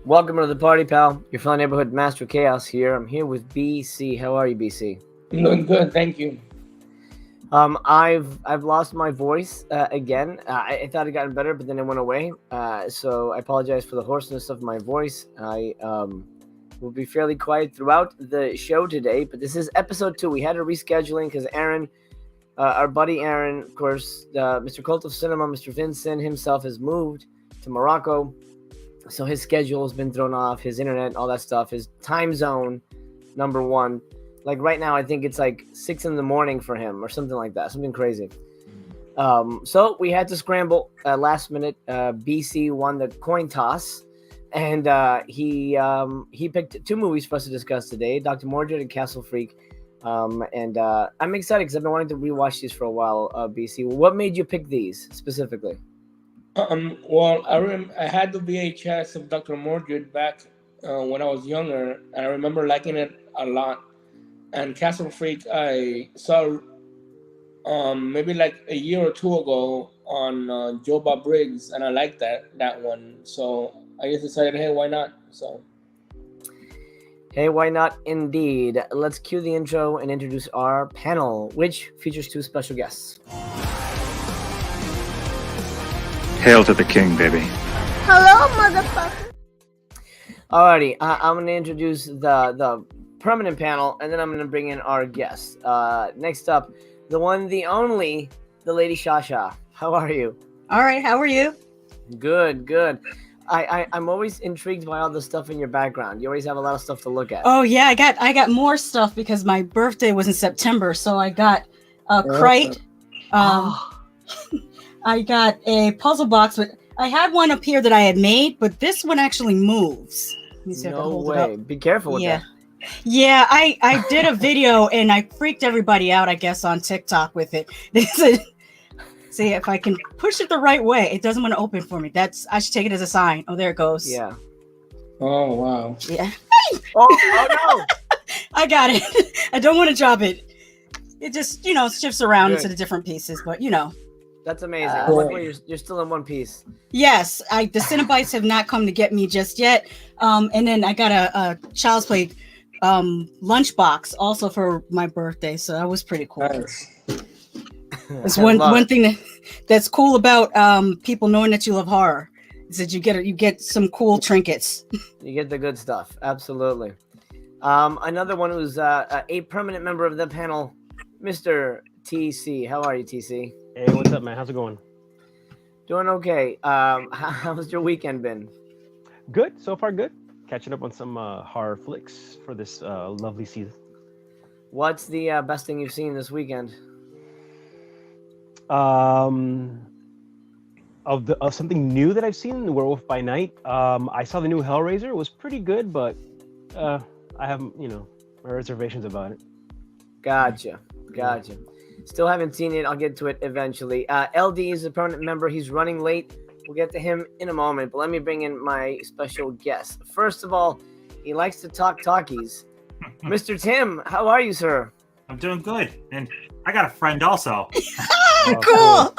Welcome to the party, pal. Your fellow neighborhood master chaos here. I'm here with BC. How are you, BC? I'm doing good, thank you. I've lost my voice again. I thought it gotten better, but then it went away. So I apologize for the hoarseness of my voice. I will be fairly quiet throughout the show today, but this is episode 2. We had a rescheduling because Aaron, our buddy Aaron, of course, Mr. Cult of Cinema, Mr. Vincent himself has moved to Morocco. So his schedule has been thrown off, his internet, all that stuff, his time zone, number one. Like right now, I think it's like 6 a.m. for him or something like that, something crazy. So we had to scramble last minute. BC won the coin toss, and he picked 2 movies for us to discuss today, Dr. Mordrid and Castle Freak. And I'm excited because I've been wanting to rewatch these for a while, BC. What made you pick these specifically? Well, I had the VHS of Dr. Mordrid back when I was younger, and I remember liking it a lot. And Castle Freak, I saw maybe like a year or 2 ago on Joe Bob Briggs, and I liked that one. So I just decided, hey, why not? So. Hey, why not indeed? Let's cue the intro and introduce our panel, which features 2 special guests. Hail to the king, baby. Hello, motherfucker. Alrighty, I'm going to introduce the permanent panel, and then I'm going to bring in our guests. Next up, the one, the only, the lady ShaSha. How are you? All right, how are you? Good. I'm always intrigued by all the stuff in your background. You always have a lot of stuff to look at. Oh yeah, I got more stuff because my birthday was in September, so I got a Fright. I got a puzzle box, but I had one up here that I had made, but this one actually moves. Let me see if I can hold it up. Be careful with that. Yeah, I did a video and I freaked everybody out, I guess, on TikTok with it. See if I can push it the right way. It doesn't want to open for me. I should take it as a sign. Oh, there it goes. Yeah. Oh, wow. Yeah. Oh no! I got it. I don't want to drop it. It just, shifts around into the different pieces, but That's amazing. I like where you're still in one piece. Yes, the Cinnabites have not come to get me just yet. And then I got a Child's Play lunchbox also for my birthday, so that was pretty cool. Nice. It's one thing that's cool about people knowing that you love horror is that you get some cool trinkets. You get the good stuff, absolutely. Another one who's a permanent member of the panel, Mr. TC. How are you, TC? Hey, what's up, man? How's it going? Doing okay. How's your weekend been? Good. So far, good. Catching up on some horror flicks for this lovely season. What's the best thing you've seen this weekend? Of something new that I've seen, The Werewolf by Night. I saw the new Hellraiser. It was pretty good, but I have my reservations about it. Gotcha. Still haven't seen it. I'll get to it eventually. LD is a permanent member. He's running late. We'll get to him in a moment, but let me bring in my special guest. First of all, he likes to talk talkies. Mr. Tim, how are you, sir? I'm doing good, and I got a friend also. Cool.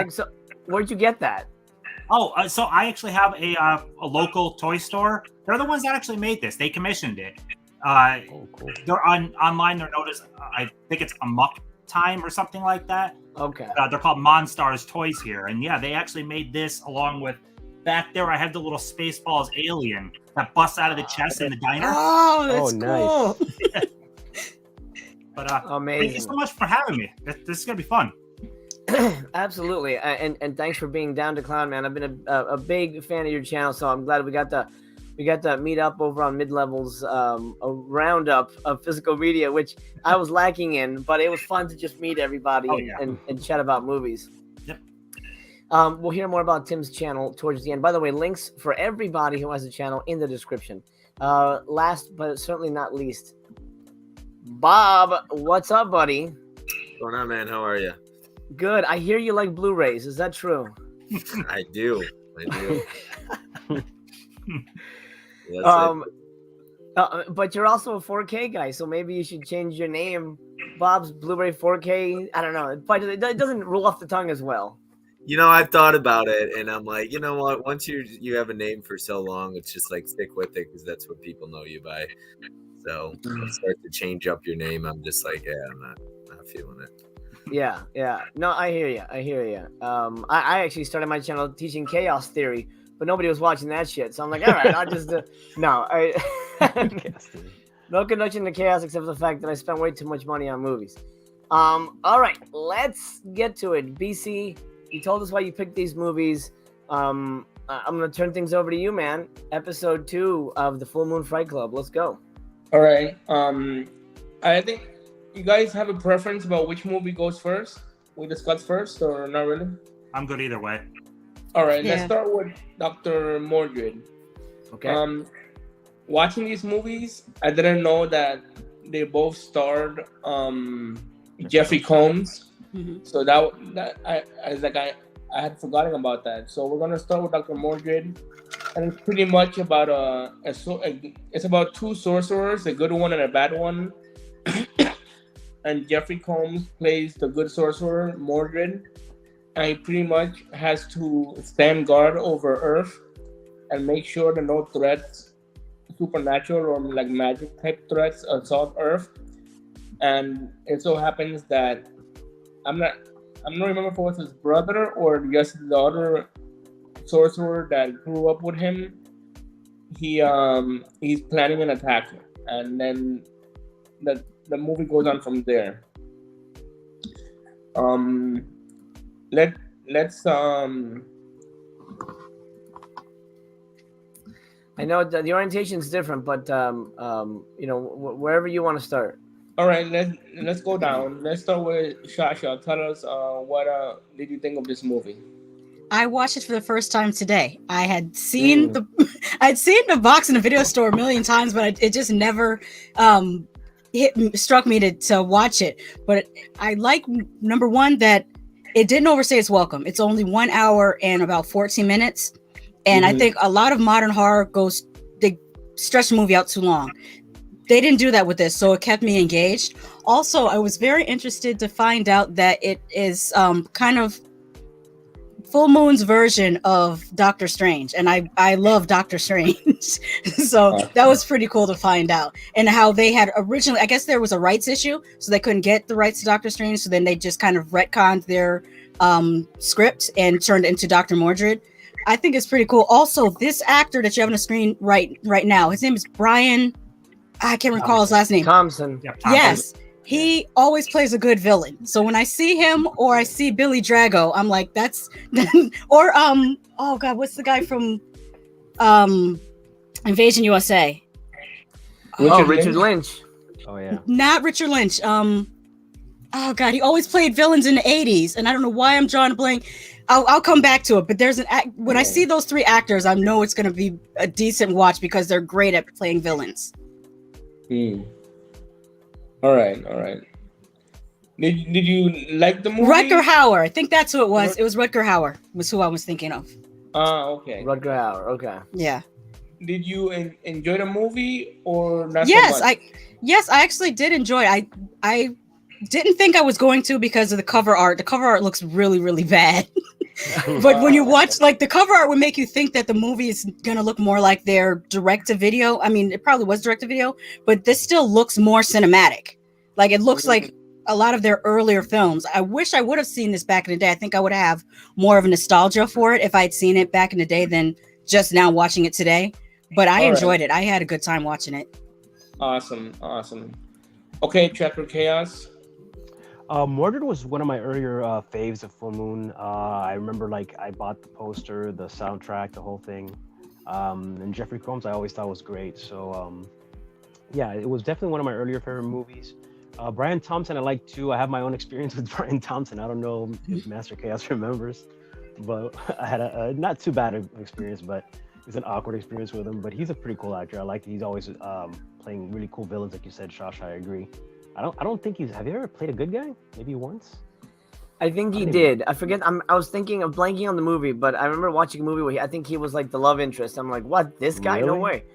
So where'd you get that? So I actually have a local toy store. They're the ones that actually made this. They commissioned it. Cool. They're online. They're known as, I think it's Amok Time or something like that. Okay. They're called Monstars Toys here, and yeah, they actually made this along with. Back there, I have the little Spaceballs alien that busts out of the chest in the diner. Oh, that's nice. cool. But amazing. Thank you so much for having me. This is gonna be fun. Absolutely, and thanks for being down to clown, man. I've been a big fan of your channel, so I'm glad we got to meet up over on Mid-Levels, a roundup of physical media, which I was lacking in, but it was fun to just meet everybody and chat about movies. Yep. We'll hear more about Tim's channel towards the end. By the way, links for everybody who has a channel in the description. Last but certainly not least, Bob, what's up, buddy? What's going on, man? How are you? Good. I hear you like Blu-rays. Is that true? I do. But you're also a 4K guy, so maybe you should change your name, Bob's Blu-ray 4K. I don't know, but it doesn't roll off the tongue as well. You know, I've thought about it, and I'm like, you know what? Once you have a name for so long, it's just like stick with it because that's what people know you by. So when you start to change up your name, I'm just like, yeah, I'm not feeling it. Yeah. No, I hear you. I actually started my channel teaching chaos theory, but nobody was watching that shit. So I'm like, all right, I'll just no. No connection to chaos except for the fact that I spent way too much money on movies. All right, let's get to it. BC, you told us why you picked these movies. I'm gonna turn things over to you, man. Episode 2 of the Full Moon Fright Club. Let's go. All right. I think you guys have a preference about which movie goes first. We discuss first, or not really? I'm good either way. All right. Yeah. Let's start with Dr. Mordrid. Okay. Watching these movies, I didn't know that they both starred Jeffrey Combs. Mhm. So that I had forgotten about that. So we're gonna start with Dr. Mordrid, and it's pretty much about it's about two sorcerers, a good one and a bad one. And Jeffrey Combs plays the good sorcerer Mordrid, and he pretty much has to stand guard over Earth and make sure that no threats, supernatural or like magic type threats, assault Earth. And it so happens that I'm not remember if it was his brother or just the other sorcerer that grew up with him. He's planning an attack, and then the movie goes on from there. Let's I know the orientation is different, but wherever you want to start. all right. Let's go down. Let's start with ShaSha. Tell us what did you think of this movie? I watched it for the first time today. I had seen I'd seen the box in the video store a million times, but it just never struck me to watch it. But I like, number one, that it didn't overstay its welcome. It's only 1 hour and about 14 minutes. And I think a lot of modern horror they stretch the movie out too long. They didn't do that with this, so it kept me engaged. Also, I was very interested to find out that it is kind of Full Moon's version of Doctor Strange, and I love Doctor Strange. So that was pretty cool to find out. And how they had originally, I guess there was a rights issue, so they couldn't get the rights to Doctor Strange, so then they just kind of retconned their script and turned it into Dr. Mordrid. I think it's pretty cool. Also, this actor that you have on the screen right now, his name is Brian, I can't recall his last name. Thompson. Yep, Yes. He always plays a good villain. So when I see him or I see Billy Drago, I'm like, that's or oh god, what's the guy from Invasion USA? Richard Lynch. Oh yeah. Not Richard Lynch. Oh god, he always played villains in the 80s, and I don't know why I'm drawing a blank. I'll come back to it, but there's when I see those three actors, I know it's gonna be a decent watch because they're great at playing villains. All right. Did you like the movie? Rutger Hauer, I think that's who it was. It was Rutger Hauer was who I was thinking of. Okay. Rutger Hauer. Okay. Yeah. Did you enjoy the movie or not? Yes, so much? I actually did enjoy it. I didn't think I was going to because of the cover art. The cover art looks really, really bad. But when you watch, like, the cover art would make you think that the movie is gonna look more like their direct-to-video. I mean, it probably was direct-to-video, but this still looks more cinematic. Like, it looks like a lot of their earlier films. I wish I would have seen this back in the day. I think I would have more of a nostalgia for it if I had seen it back in the day than just now watching it today. But I enjoyed it. I had a good time watching it. Awesome. Okay, Tracker Chaos. Mordred was one of my earlier faves of Full Moon. I remember, like, I bought the poster, the soundtrack, the whole thing. And Jeffrey Combs I always thought was great. So yeah, it was definitely one of my earlier favorite movies. Brian Thompson I like too. I have my own experience with Brian Thompson. I don't know if Master Chaos remembers, but I had a not too bad experience, but it's an awkward experience with him. But he's a pretty cool actor. I like that he's always playing really cool villains, like you said, ShaSha. I agree. I don't think have you ever played a good guy? Maybe once? I think he did. I forget. I was thinking of blanking on the movie, but I remember watching a movie where I think he was like the love interest. I'm like, what? This guy? Really? No way.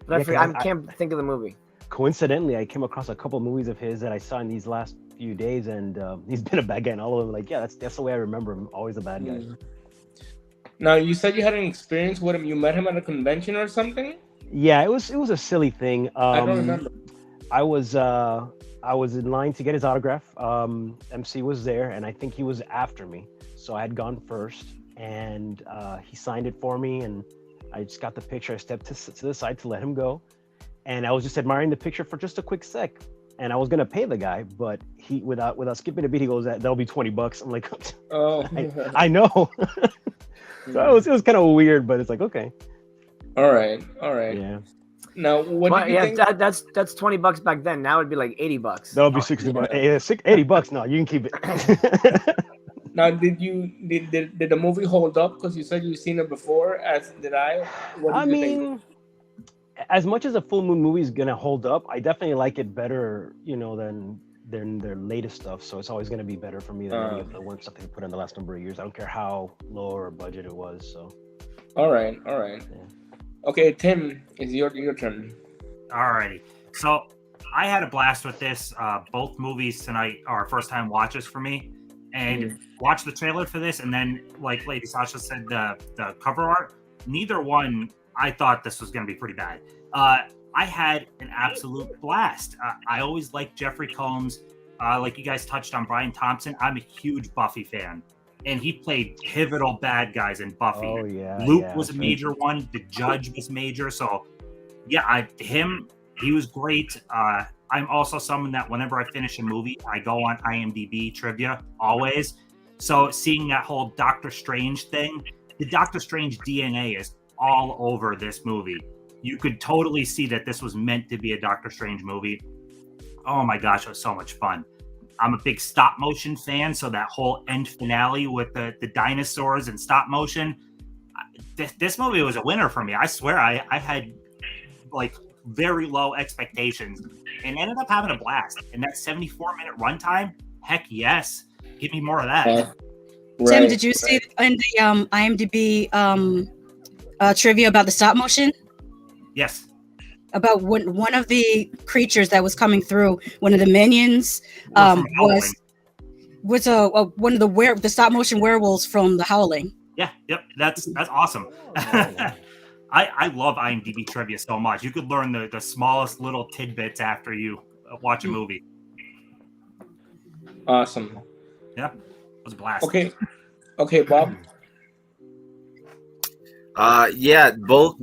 But Yeah, I can't think of the movie. coincidentally, I came across a couple movies of his that I saw in these last few days, and he's been a bad guy in all of them. Like, yeah, that's the way I remember him. Always a bad guy. Now, you said you had an experience with him. You met him at a convention or something? Yeah, it was a silly thing. I don't remember. I was in line to get his autograph. MC was there, and I think he was after me, so I had gone first, and he signed it for me, and I just got the picture. I stepped to the side to let him go, and I was just admiring the picture for just a quick sec. And I was gonna pay the guy, but he without skipping a beat, he goes, "That'll be $20." I'm like, "Oh, I know." So it was kind of weird, but it's like, okay. All right. Yeah. Now, what do you think? That's $20 back then. Now it'd be like $80. That'll be $60. $80. No, you can keep it. Now, did the movie hold up? Because you said you've seen it before, as did I. What did you think? As much as a full moon movie is gonna hold up, I definitely like it better, than their latest stuff. So it's always gonna be better for me than any of the ones that they put in the last number of years. I don't care how low or budget it was. So. All right. Yeah. Okay, Tim, it's your turn. Alrighty. So I had a blast with this. Both movies tonight are first time watches for me. And watch the trailer for this, and then, like Lady ShaSha said, the cover art. Neither one, I thought this was going to be pretty bad. I had an absolute blast. I always liked Jeffrey Combs. Like you guys touched on Brian Thompson. I'm a huge Buffy fan. And he played pivotal bad guys in Buffy. Oh, yeah. Luke was a major one. The Judge was major. So, yeah, he was great. I'm also someone that whenever I finish a movie, I go on IMDb trivia, always. So seeing that whole Doctor Strange thing, the Doctor Strange DNA is all over this movie. You could totally see that this was meant to be a Doctor Strange movie. Oh my gosh, it was so much fun. I'm a big stop motion fan, so that whole end finale with the dinosaurs and stop motion, this movie was a winner for me. I swear I had like very low expectations and ended up having a blast. And that 74-minute runtime, heck yes. Give me more of that. Tim, did you see in the IMDb trivia about the stop motion? Yes. About one of the creatures that was coming through, one of the minions, was one of the stop motion werewolves from The Howling. Yeah, yep, that's awesome. I love IMDb trivia so much. You could learn the smallest little tidbits after you watch a movie. Awesome. Yeah, it was a blast. Okay, Bob. Yeah, both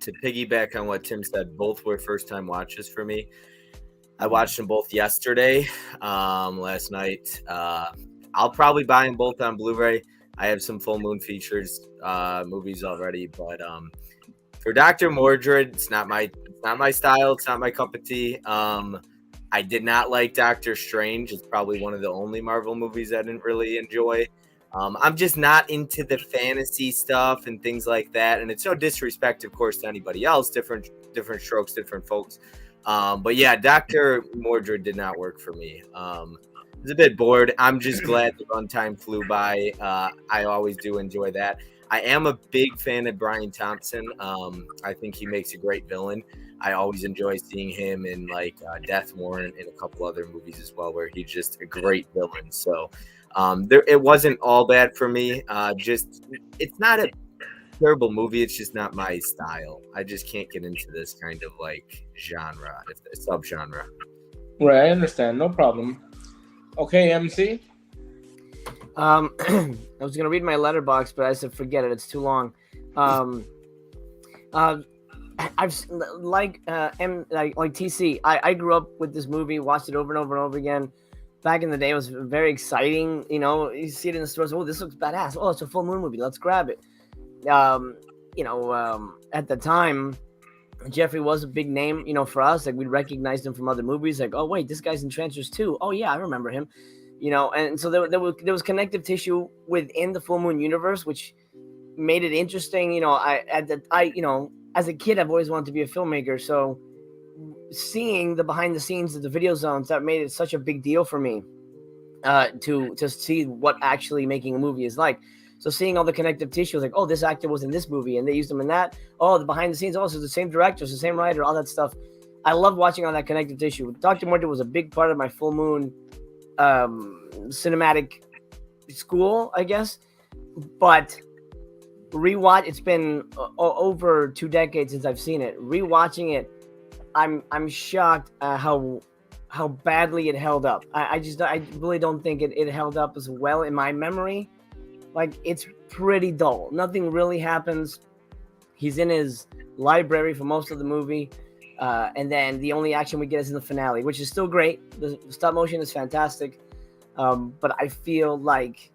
to piggyback on what Tim said, both were first time watches for me. I watched them both yesterday, last night. I'll probably buy them both on Blu-ray. I have some full moon features movies already, but for Dr. Mordrid, it's not my style. It's not my cup of tea. I did not like Doctor Strange. It's probably one of the only Marvel movies I didn't really enjoy. I'm just not into the fantasy stuff and things like that. And it's no disrespect, of course, to anybody else. Different strokes, different folks. But yeah, Dr. Mordrid did not work for me. I was a bit bored. I'm just glad the runtime flew by. I always do enjoy that. I am a big fan of Brian Thompson. I think he makes a great villain. I always enjoy seeing him in like Death Warrant and a couple other movies as well, where he's just a great villain. So it wasn't all bad for me. It's not a terrible movie. It's just not my style. I just can't get into this kind of like genre, subgenre. Right, I understand. No problem. Okay, MC. I was gonna read my letterbox, but I said forget it. It's too long. I've like TC. I grew up with this movie, watched it over and over and over again. Back in the day, it was very exciting. You know, you see it in the stores. Oh, this looks badass. Oh, it's a full moon movie. Let's grab it. At the time, Jeffrey was a big name. You know, for us, like we recognized him from other movies. Like, oh wait, this guy's in Trancers too. Oh yeah, I remember him. You know, and so there was connective tissue within the full moon universe, which made it interesting. You know, as a kid, I've always wanted to be a filmmaker. So seeing the behind the scenes of the video zones, that made it such a big deal for me to see what actually making a movie is like. So seeing all the connective tissue, like, oh, this actor was in this movie and they used him in that. Oh, the behind the scenes, also the same director, the same writer, all that stuff. I love watching all that connective tissue. Dr. Mordrid was a big part of my full moon cinematic school, I guess. But rewatch, it's been over 2 decades since I've seen it. Rewatching it, I'm shocked how badly it held up. I really don't think it held up as well in my memory. Like, it's pretty dull. Nothing really happens. He's in his library for most of the movie. And then the only action we get is in the finale, which is still great. The stop motion is fantastic. But I feel like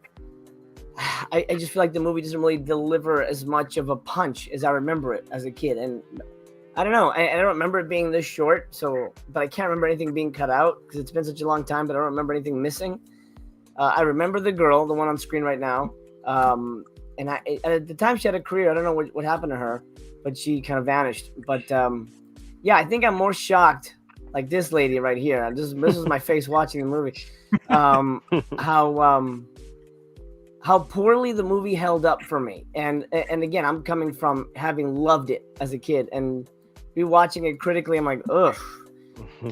I just feel like the movie doesn't really deliver as much of a punch as I remember it as a kid. And I don't know. I don't remember it being this short. But I can't remember anything being cut out because it's been such a long time. But I don't remember anything missing. I remember the girl, the one on screen right now. And at the time she had a career. I don't know what happened to her, but she kind of vanished. But yeah, I think I'm more shocked, like this lady right here. This is my face watching the movie. How poorly the movie held up for me. And again, I'm coming from having loved it as a kid and rewatching it critically. I'm like, ugh,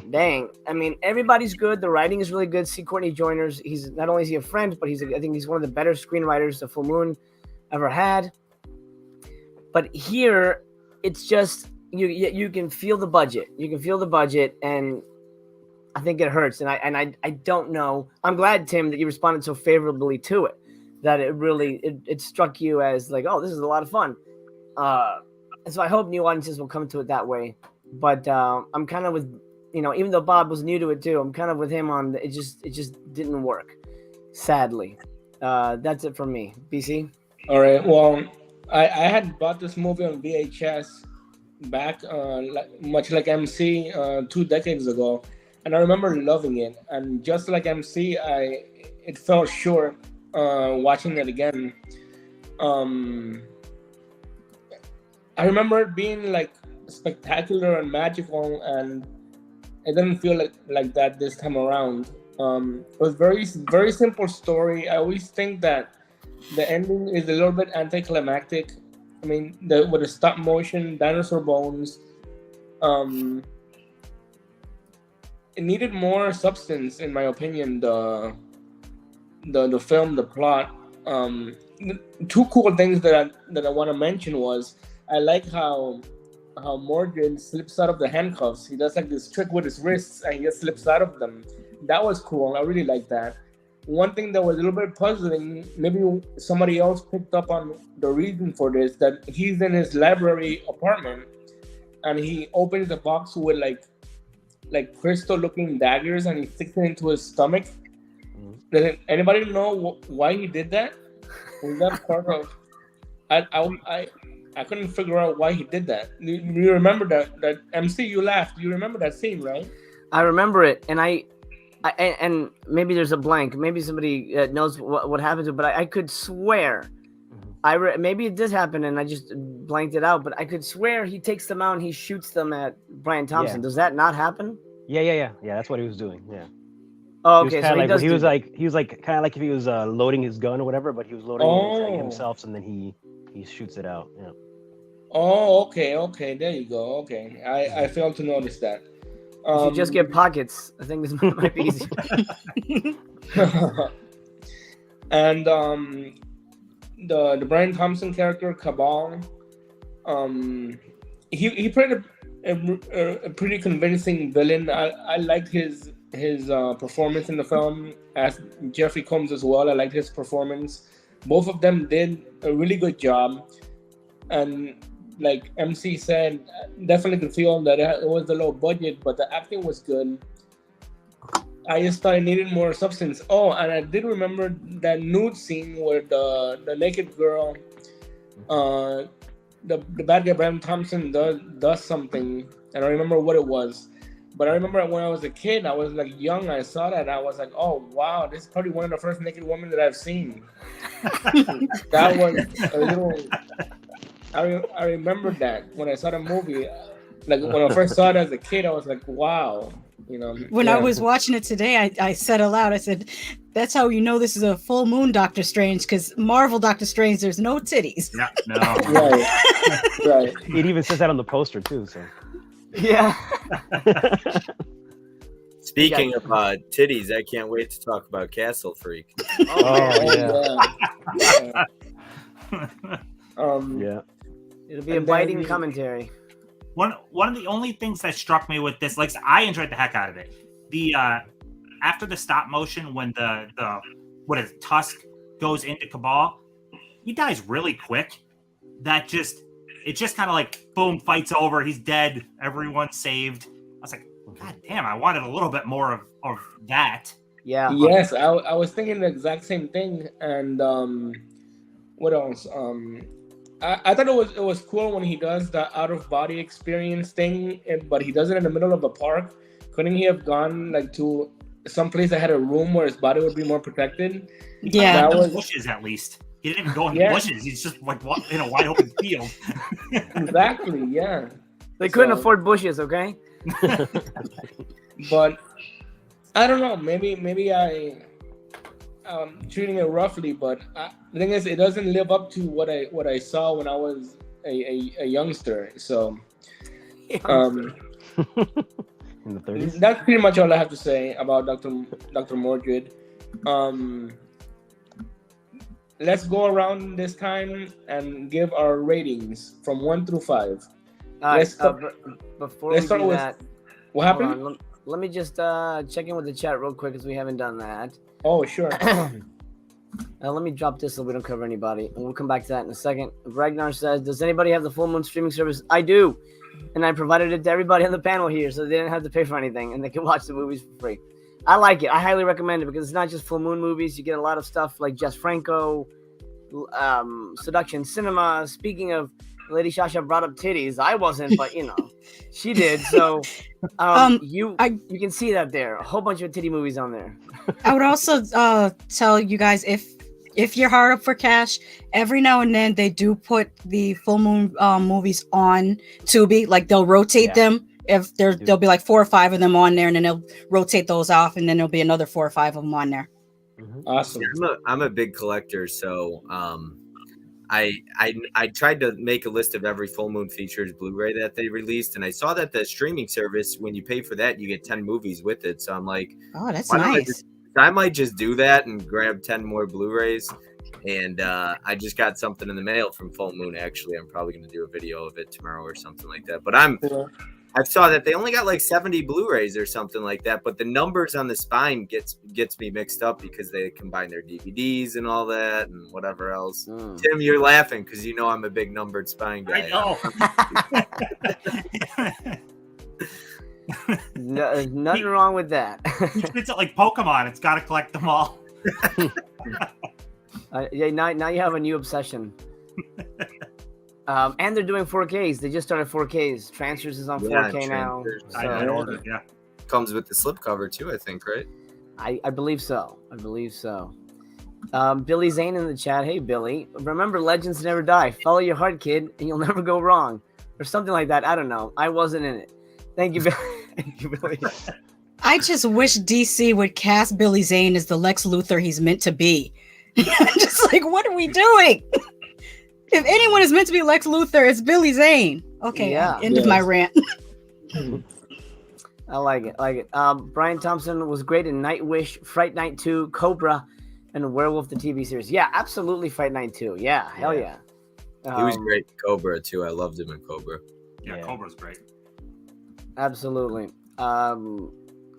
dang. I mean, everybody's good. The writing is really good. See Courtney Joyner's. He's not only is he a friend, but I think he's one of the better screenwriters the Full Moon ever had. But here, it's just you can feel the budget. You can feel the budget, and I think it hurts. And I don't know. I'm glad, Tim, that you responded so favorably to it. That it really it struck you as like, oh, this is a lot of fun. And so I hope new audiences will come to it that way. But I'm kind of with, even though Bob was new to it too, I'm kind of with him on it just didn't work, sadly. That's it from me. BC? All right. Well, I had bought this movie on VHS back, much like MC, 2 decades ago. And I remember loving it. And just like MC, it fell short watching it again. I remember it being like spectacular and magical, and it didn't feel like that this time around. It was very, very simple story. I always think that the ending is a little bit anticlimactic. I mean, with the stop motion dinosaur bones, it needed more substance, in my opinion. The film, the plot. 2 cool things that I want to mention was I like how Mordrid slips out of the handcuffs. He does like this trick with his wrists and he just slips out of them. That was cool. I really like that. One thing that was a little bit puzzling, maybe somebody else picked up on the reason for this, that he's in his library apartment and he opens the box with like crystal looking daggers and he sticks it into his stomach. Does anybody know why he did that? Was that part of? I couldn't figure out why he did that. You remember that MC? You laughed. You remember that scene, right? I remember it, and and maybe there's a blank. Maybe somebody knows what happened to it, but I could swear. Maybe it did happen, and I just blanked it out. But I could swear he takes them out and he shoots them at Brian Thompson. Yeah. Does that not happen? Yeah. That's what he was doing. Yeah. Oh, okay. So he was like kind of like if he was loading his gun or whatever, but he was loading it himself, and then he shoots it out. Yeah. Oh, okay. There you go. Okay, I failed to notice that. If you just get pockets, I think this might be easy. And the Brian Thompson character Cabal, he played a pretty convincing villain. I liked his performance in the film, as Jeffrey Combs as well. I liked his performance. Both of them did a really good job, and like MC said, definitely could feel that it was a low budget, but the acting was good. I just thought it needed more substance. Oh, and I did remember that nude scene where the naked girl, the bad guy Brian Thompson does something, and I remember what it was. But I remember when I was a kid, I was like young, I saw that, and I was like, oh wow, this is probably one of the first naked women that I've seen. That was a little. I remember that when I saw the movie, like when I first saw it as a kid, I was like, wow, When I was watching it today, I said aloud, I said, that's how you know this is a full moon Doctor Strange, because Marvel Doctor Strange, there's no titties. Yeah, no. Right. It even says that on the poster too. So. Yeah. Speaking of titties, I can't wait to talk about Castle Freak. Oh, yeah. Yeah. It'll be a And biting then- commentary. One of the only things that struck me with this, like I enjoyed the heck out of it. The after the stop motion, when the what is it, Tusk goes into Cabal, he dies really quick. It just kind of like boom, fight's over, he's dead, everyone's saved. I was like, God damn, I wanted a little bit more of that. Yeah. Yes, I was thinking the exact same thing. And what else? I thought it was cool when he does the out of body experience thing, but he does it in the middle of a park. Couldn't he have gone like to some place that had a room where his body would be more protected? Yeah. That The was bushes at least. He didn't even go in the Yeah. bushes. He's just like in a wide open field. exactly, yeah. They couldn't So- afford bushes, okay? But I don't know. Maybe I'm treating it roughly, but the thing is, it doesn't live up to what I saw when I was a youngster. So In the 30s. that's pretty much all I have to say about Dr. Mordrid. Let's go around this time and give our ratings from 1 through 5. All right. Let's start- Before let's we start do with- that, What hold happened? on, let me just check in with the chat real quick, because we haven't done that. Oh, sure. Let me drop this so we don't cover anybody, and we'll come back to that in a second. Ragnar says, "Does anybody have the Full Moon streaming service?" I do, and I provided it to everybody on the panel here, so they didn't have to pay for anything, and they can watch the movies for free. I like it. I highly recommend it because it's not just Full Moon movies. You get a lot of stuff like Jess Franco, Seduction Cinema. Speaking of, Lady ShaSha brought up titties. I wasn't, but she did. So you can see that there. A whole bunch of titty movies on there. I would also tell you guys, if you're hard up for cash, every now and then they do put the Full Moon movies on Tubi. Like they'll rotate them. If there'll be like 4 or 5 of them on there, and then they'll rotate those off, and then there'll be another 4 or 5 of them on there. Awesome. I'm a big collector, so I tried to make a list of every Full Moon Features Blu-ray that they released, and I saw that the streaming service, when you pay for that, you get 10 movies with it. So I'm like, Oh, that's why don't nice. I might just do that and grab 10 more Blu-rays. And I just got something in the mail from Full Moon. Actually, I'm probably going to do a video of it tomorrow or something like that. But I saw that they only got like 70 Blu-rays or something like that. But the numbers on the spine gets me mixed up because they combine their DVDs and all that and whatever else. Tim, you're laughing because you know I'm a big numbered spine guy. I know. No, there's nothing wrong with that. He treats it like Pokemon. It's got to collect them all. Yeah, now you have a new obsession. And they're doing 4Ks. They just started 4Ks. Transfers is on 4K now. I ordered, yeah. Comes with the slipcover too, I think, right? I believe so. Billy Zane in the chat. Hey, Billy. Remember, legends never die. Follow your heart, kid, and you'll never go wrong. Or something like that. I don't know. I wasn't in it. Thank you, Billy. Thank you, Billy. I just wish DC would cast Billy Zane as the Lex Luthor he's meant to be. I'm just like, what are we doing? If anyone is meant to be Lex Luthor, it's Billy Zane. Okay, Yeah. end of my rant. I like it. Brian Thompson was great in Nightwish, Fright Night 2, Cobra, and Werewolf the TV series. Yeah, absolutely Fright Night 2. Yeah, hell yeah. He was great in Cobra too. I loved him in Cobra. Yeah, Cobra's great. Absolutely.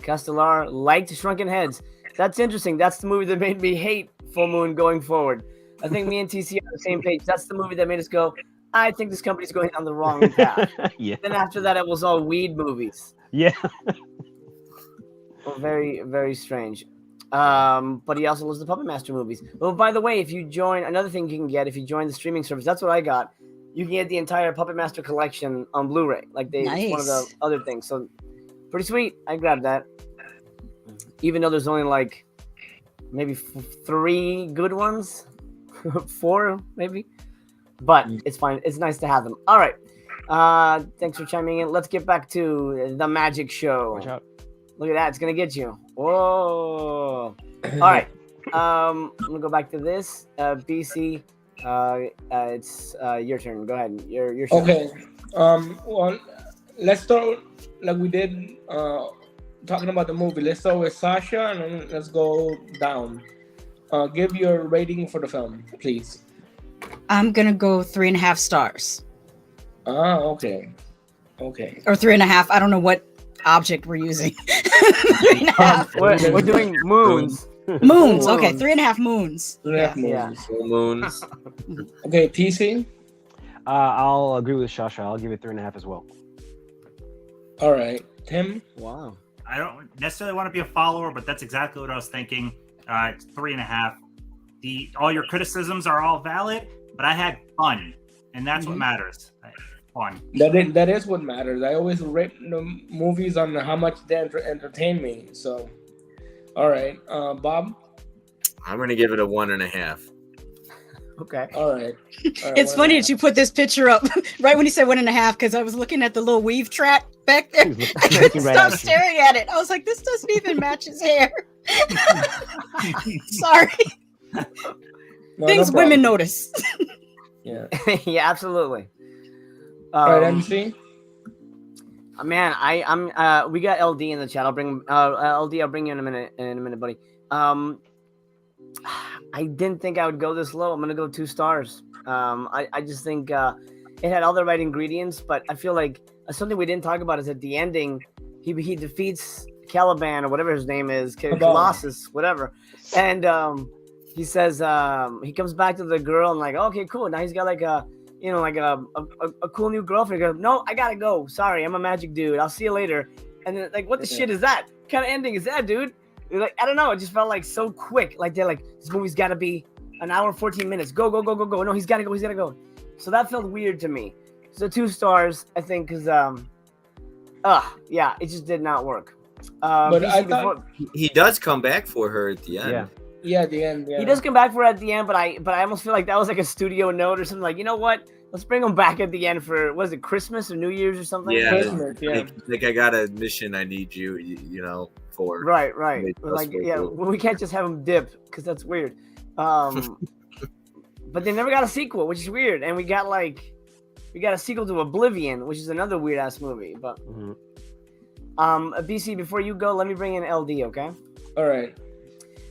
Castellar liked Shrunken Heads. That's interesting. That's the movie that made me hate Full Moon going forward. I think me and TC are on the same page. That's the movie that made us go, I think this company's going down the wrong path. Yeah. Then after that, it was all weed movies. Yeah. Very, very strange. But he also loves the Puppet Master movies. Well, by the way, if you join, another thing you can get if you join the streaming service, that's what I got. You can get the entire Puppet Master collection on Blu-ray. Like it's one of the other things. So pretty sweet. I grabbed that. Even though there's only like maybe 3 good ones, 4 maybe. But it's fine. It's nice to have them. All right. Thanks for chiming in. Let's get back to the magic show. Watch out. Look at that. It's going to get you. Whoa. All right. I'm going to go back to this. BC, it's your turn. Go ahead. Your show. Okay. Well, let's start like we did talking about the movie. Let's start with ShaSha and then let's go down. Give your rating for the film, please. I'm gonna go 3.5 stars. Okay. Or 3.5. I don't know what object we're using. 3.5. We're doing moons. Moons. Okay, 3.5 moons. 3.5 moons. Yeah. Full moons. Okay, TC. I'll agree with ShaSha. I'll give it 3.5 as well. All right, Tim. Wow. I don't necessarily want to be a follower, but that's exactly what I was thinking. It's 3.5. All your criticisms are all valid, but I had fun, and that's what matters. Fun. That is what matters. I always rate the movies on how much they entertain me. So, all right, Bob. I'm gonna give it a 1.5. Okay. All right. It's funny that you put this picture up right when you said 1.5, because I was looking at the little weave track back there. I couldn't stop staring at it. I was like, this doesn't even match his hair. Sorry. Things women notice. Yeah. Yeah, absolutely. All right, MC. Man, I'm we got LD in the chat. I'll bring LD. I'll bring you in a minute, buddy. I didn't think I would go this low. I'm gonna go 2 stars. I just think it had all the right ingredients, but I feel like something we didn't talk about is at the ending, he defeats Caliban or whatever his name is, Colossus, whatever, and he says he comes back to the girl and like, okay, cool. Now he's got like a cool new girlfriend. He goes, no, I gotta go. Sorry, I'm a magic dude. I'll see you later. And then like, what the shit is that? What kind of ending is that, dude? Like, I don't know. It just felt like so quick. Like they're like, this movie's got to be an hour and 14 minutes. Go. No, he's got to go. So that felt weird to me. So 2 stars, I think, because yeah, it just did not work. But I thought he does come back for her at the end. Yeah, at the end. Yeah. He does come back for her at the end, but I almost feel like that was like a studio note or something. Like, you know what? Let's bring him back at the end for, was it Christmas or New Year's or something? Yeah, Christmas, yeah. Like I got a mission I need you know, for. Right. Like, yeah, we can't just have him dip because that's weird. But they never got a sequel, which is weird. And we got a sequel to Oblivion, which is another weird ass movie. But BC, before you go, let me bring in LD, okay? All right.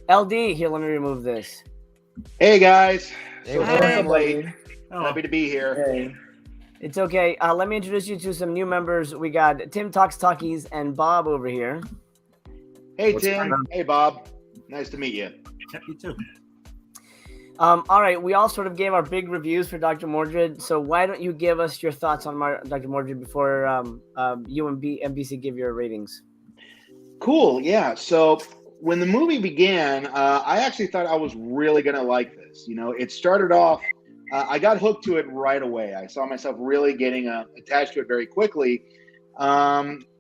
LD, here, let me remove this. Hey guys. Hey, Sorry I'm late. Happy to be here. Hey. It's okay. Let me introduce you to some new members. We got Tim Talks Talkies and Bob over here. Hey Tim. Hey Bob. Nice to meet you. Yep, you too. All right, we all sort of gave our big reviews for Dr. Mordrid. So why don't you give us your thoughts on Dr. Mordrid before you and BC give your ratings? Cool. Yeah. So when the movie began, I actually thought I was really going to like this. You know, it started off, I got hooked to it right away. I saw myself really getting attached to it very quickly.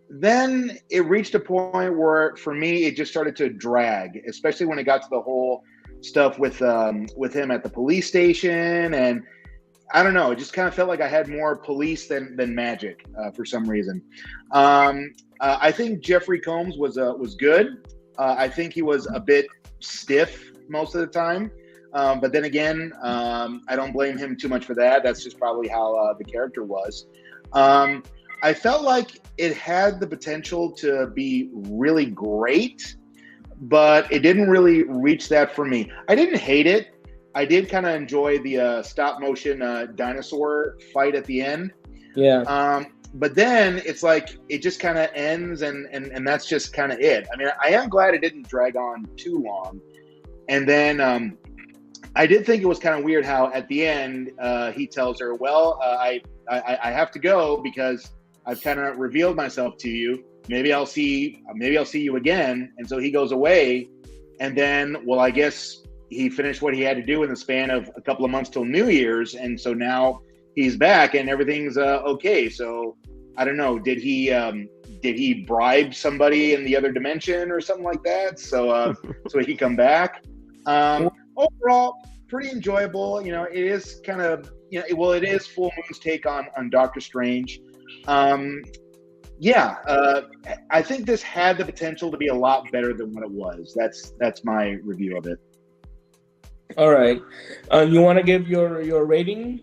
Then it reached a point where, for me, it just started to drag, especially when it got to the whole stuff with him at the police station. And I don't know, it just kind of felt like I had more police than magic for some reason. I think Jeffrey Combs was good. I think he was a bit stiff most of the time. But then again, I don't blame him too much for that. That's just probably how the character was. I felt like it had the potential to be really great, but it didn't really reach that for me. I didn't hate it. I did kind of enjoy the stop motion dinosaur fight at the end. Yeah. But then it's like it just kind of ends, and that's just kind of it. I mean, I am glad it didn't drag on too long. And then I did think it was kind of weird how at the end he tells her, "Well, I have to go because I've kind of revealed myself to you. Maybe I'll see you again." And so he goes away, and then, well, I guess he finished what he had to do in the span of a couple of months till New Year's, and so now he's back and everything's okay. So I don't know. Did he bribe somebody in the other dimension or something like that? So so he come back. Overall, pretty enjoyable. You know, it is kind of, you know, it is Full Moon's take on Doctor Strange. I think this had the potential to be a lot better than what it was. That's my review of it. All right. You want to give your rating?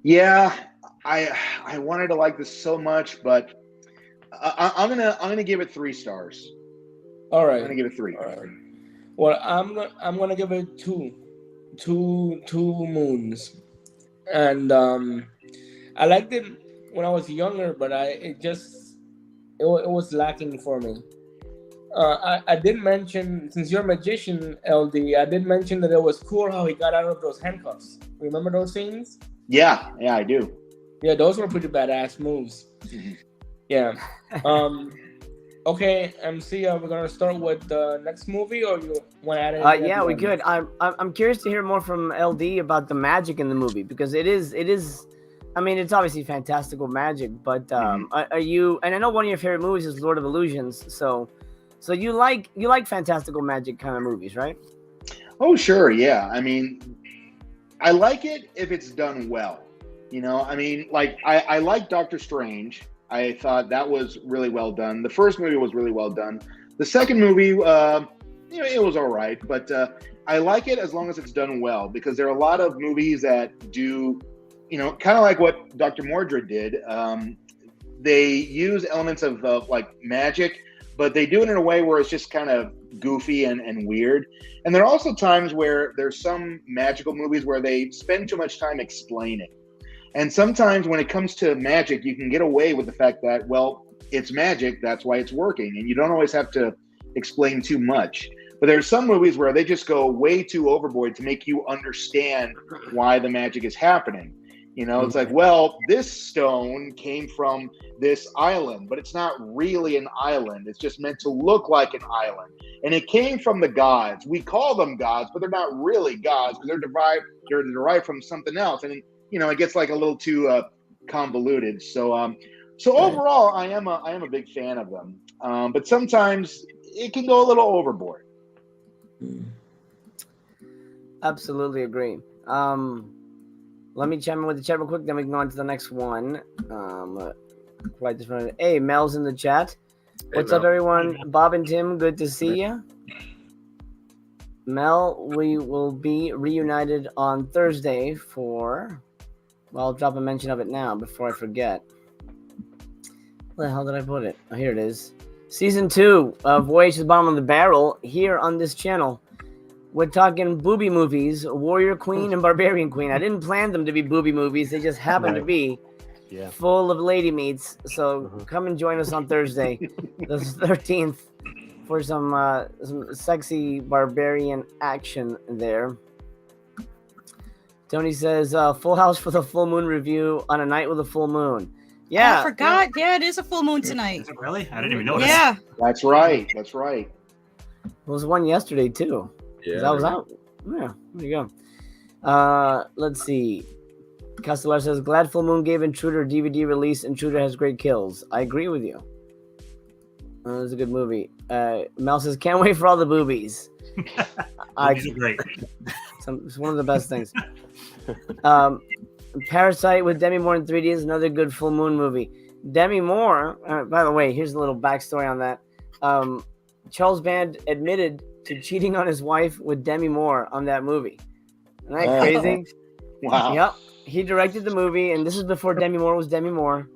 Yeah, I wanted to like this so much, but I'm gonna give it 3 stars. All right. I'm gonna give it 3. All right. Well, I'm gonna give it two moons, and I liked it when I was younger, but it was lacking for me. I did mention, since you're a magician, LD, I did mention that it was cool how he got out of those handcuffs. Remember those scenes? Yeah, I do. Yeah, those were pretty badass moves. Yeah. Okay, MC, are we gonna start with the next movie, or you want to add anything? Yeah, we could. I'm curious to hear more from LD about the magic in the movie, because it is. I mean, it's obviously fantastical magic, but are you? And I know one of your favorite movies is Lord of Illusions, so you like fantastical magic kind of movies, right? Oh, sure, yeah. I mean, I like it if it's done well. You know, I mean, like I like Doctor Strange. I thought that was really well done. The first movie was really well done. The second movie, it was all right, but I like it as long as it's done well, because there are a lot of movies that do, kind of like what Dr. Mordrid did. They use elements of like magic, but they do it in a way where it's just kind of goofy and weird. And there are also times where there's some magical movies where they spend too much time explaining. And sometimes when it comes to magic, you can get away with the fact that, well, it's magic, that's why it's working. And you don't always have to explain too much. But there's some movies where they just go way too overboard to make you understand why the magic is happening. It's like, well, this stone came from this island, but it's not really an island. It's just meant to look like an island. And it came from the gods. We call them gods, but they're not really gods, because they're derived from something else. And it gets like a little too convoluted. So overall, I am a big fan of them. But sometimes it can go a little overboard. Absolutely agree. Let me chime in with the chat real quick, then we can go on to the next one. Quite this one. Hey, Mel's in the chat. What's up, everyone? Bob and Tim, good to see you. Mel, we will be reunited on Thursday for... Well, I'll drop a mention of it now before I forget. Where the hell did I put it? Oh, here it is. Season 2 of Voyage to the Bottom of the Barrel here on this channel. We're talking booby movies, Warrior Queen and Barbarian Queen. I didn't plan them to be booby movies. They just happen to be full of lady meats. So come and join us on Thursday, the 13th, for some sexy barbarian action there. Tony says, full house for the full moon review on a night with a full moon. Yeah. I forgot. Yeah, it is a full moon tonight. Is it really? I didn't even notice. Yeah. That's right. There was one yesterday, too. Yeah. That was out. Yeah, there you go. Let's see. Castellar says, glad Full Moon gave Intruder DVD release. Intruder has great kills. I agree with you. It was a good movie. Mel says, can't wait for all the boobies. Boobies are great. It's one of the best things. Parasite with Demi Moore in 3D is another good Full Moon movie. Demi Moore, by the way, here's a little backstory on that. Charles Band admitted to cheating on his wife with Demi Moore on that movie. Isn't that crazy? Wow. Yep. He directed the movie, and this is before Demi Moore was Demi Moore.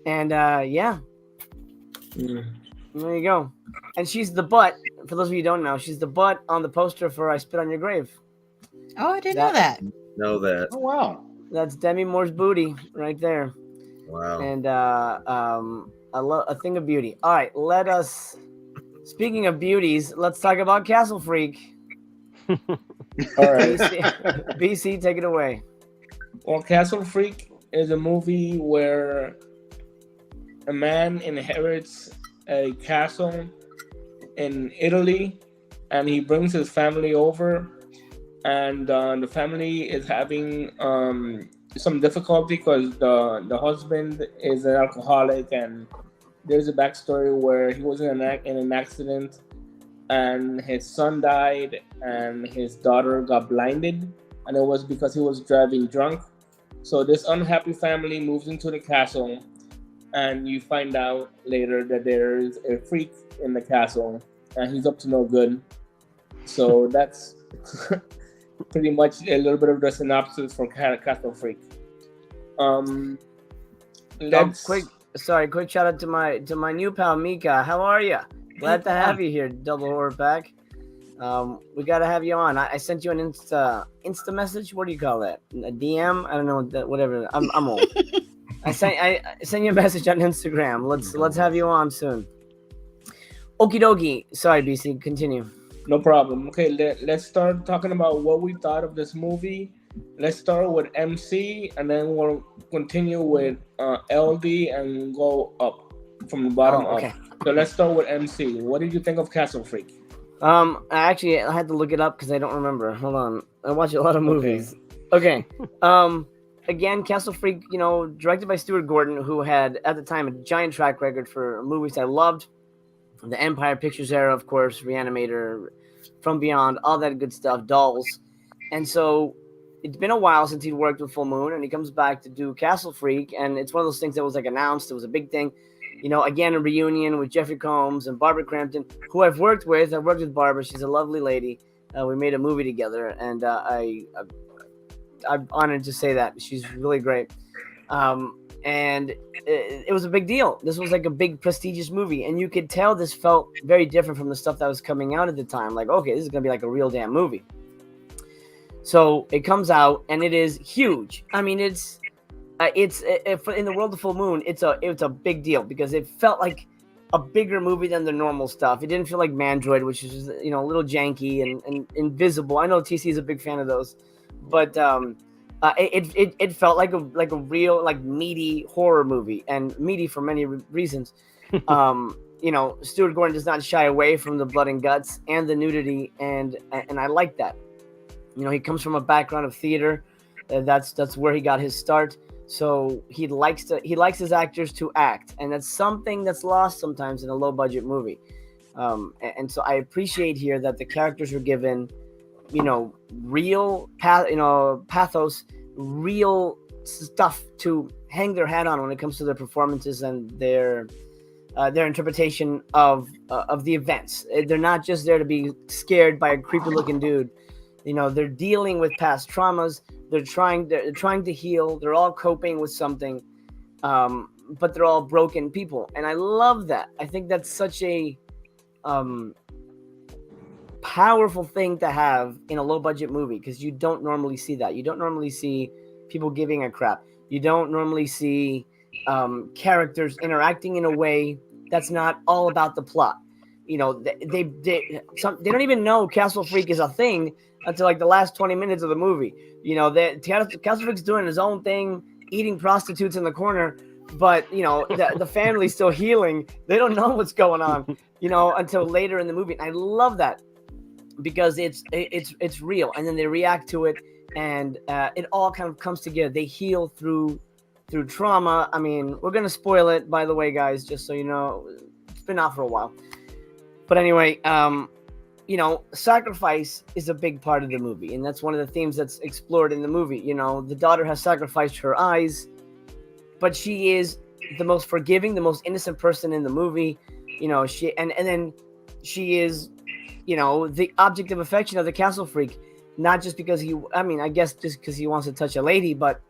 And there you go. And she's the butt. For those of you who don't know, she's the butt on the poster for I Spit on Your Grave. Oh, I didn't know that. Know that. Oh, wow. That's Demi Moore's booty right there. Wow. And a thing of beauty. All right, let us. Speaking of beauties, let's talk about Castle Freak. All right. BC, take it away. Well, Castle Freak is a movie where a man inherits a castle in Italy, and he brings his family over, and the family is having some difficulty because the husband is an alcoholic, and there's a backstory where he was in an accident, and his son died, and his daughter got blinded, and it was because he was driving drunk. So this unhappy family moves into the castle, and you find out later that there's a freak in the castle, and he's up to no good. So that's pretty much a little bit of the synopsis for Castle Freak. let's quick shout out to my new pal Mika. How are you? Glad to have you here, Double Horror Pack. We gotta have you on. I sent you an Insta message. What do you call that? A DM? I don't know whatever. I'm old. I sent you a message on Instagram. Let's have you on soon. Okie dokie. Sorry, BC. Continue. No problem. Okay, let's start talking about what we thought of this movie. Let's start with MC, and then we'll continue with LD and go up from the bottom okay. up. So let's start with MC. What did you think of Castle Freak? I had to look it up because I don't remember. Hold on. I watch a lot of movies. Okay. Again, Castle Freak, directed by Stuart Gordon, who had at the time a giant track record for movies I loved. The Empire Pictures era, of course, Reanimator, From Beyond, all that good stuff, Dolls. And so it's been a while since he'd worked with Full Moon, and he comes back to do Castle Freak, and it's one of those things that was like announced. It was a big thing. Again, a reunion with Jeffrey Combs and Barbara Crampton, who I've worked with. I've worked with Barbara. She's a lovely lady. We made a movie together, and I'm honored to say that. She's really great. And it was a big deal. This was like a big prestigious movie, and you could tell this felt very different from the stuff that was coming out at the time. Like, okay, this is going to be like a real damn movie. So it comes out, and it is huge. I mean, it's in the world of Full Moon, it's a big deal because it felt like a bigger movie than the normal stuff. It didn't feel like Mandroid, which is a little janky and invisible. I know TC is a big fan of those, but it felt like a real like meaty horror movie, and meaty for many reasons. Stuart Gordon does not shy away from the blood and guts and the nudity, and I like that. He comes from a background of theater. That's where he got his start. So he likes his actors to act, and that's something that's lost sometimes in a low budget movie. And so I appreciate here that the characters are given, real pathos, real stuff to hang their hat on when it comes to their performances and their interpretation of the events. They're not just there to be scared by a creepy looking dude. They're dealing with past traumas. They're trying to heal. They're all coping with something, but they're all broken people, and I love that. I think that's such a powerful thing to have in a low budget movie, because you don't normally see that. You don't normally see people giving a crap. You don't normally see characters interacting in a way that's not all about the plot. They don't even know Castle Freak is a thing until like the last 20 minutes of the movie. Castle Freak's doing his own thing, eating prostitutes in the corner, but the family's still healing. They don't know what's going on, until later in the movie. And I love that because it's real, and then they react to it, and it all kind of comes together. They heal through trauma. I mean, we're gonna spoil it, by the way, guys, just so you know. It's been out for a while, but anyway, sacrifice is a big part of the movie, and that's one of the themes that's explored in the movie. The daughter has sacrificed her eyes, but she is the most forgiving, the most innocent person in the movie. She and then she is, the object of affection of the Castle Freak, not just because I guess just because he wants to touch a lady, but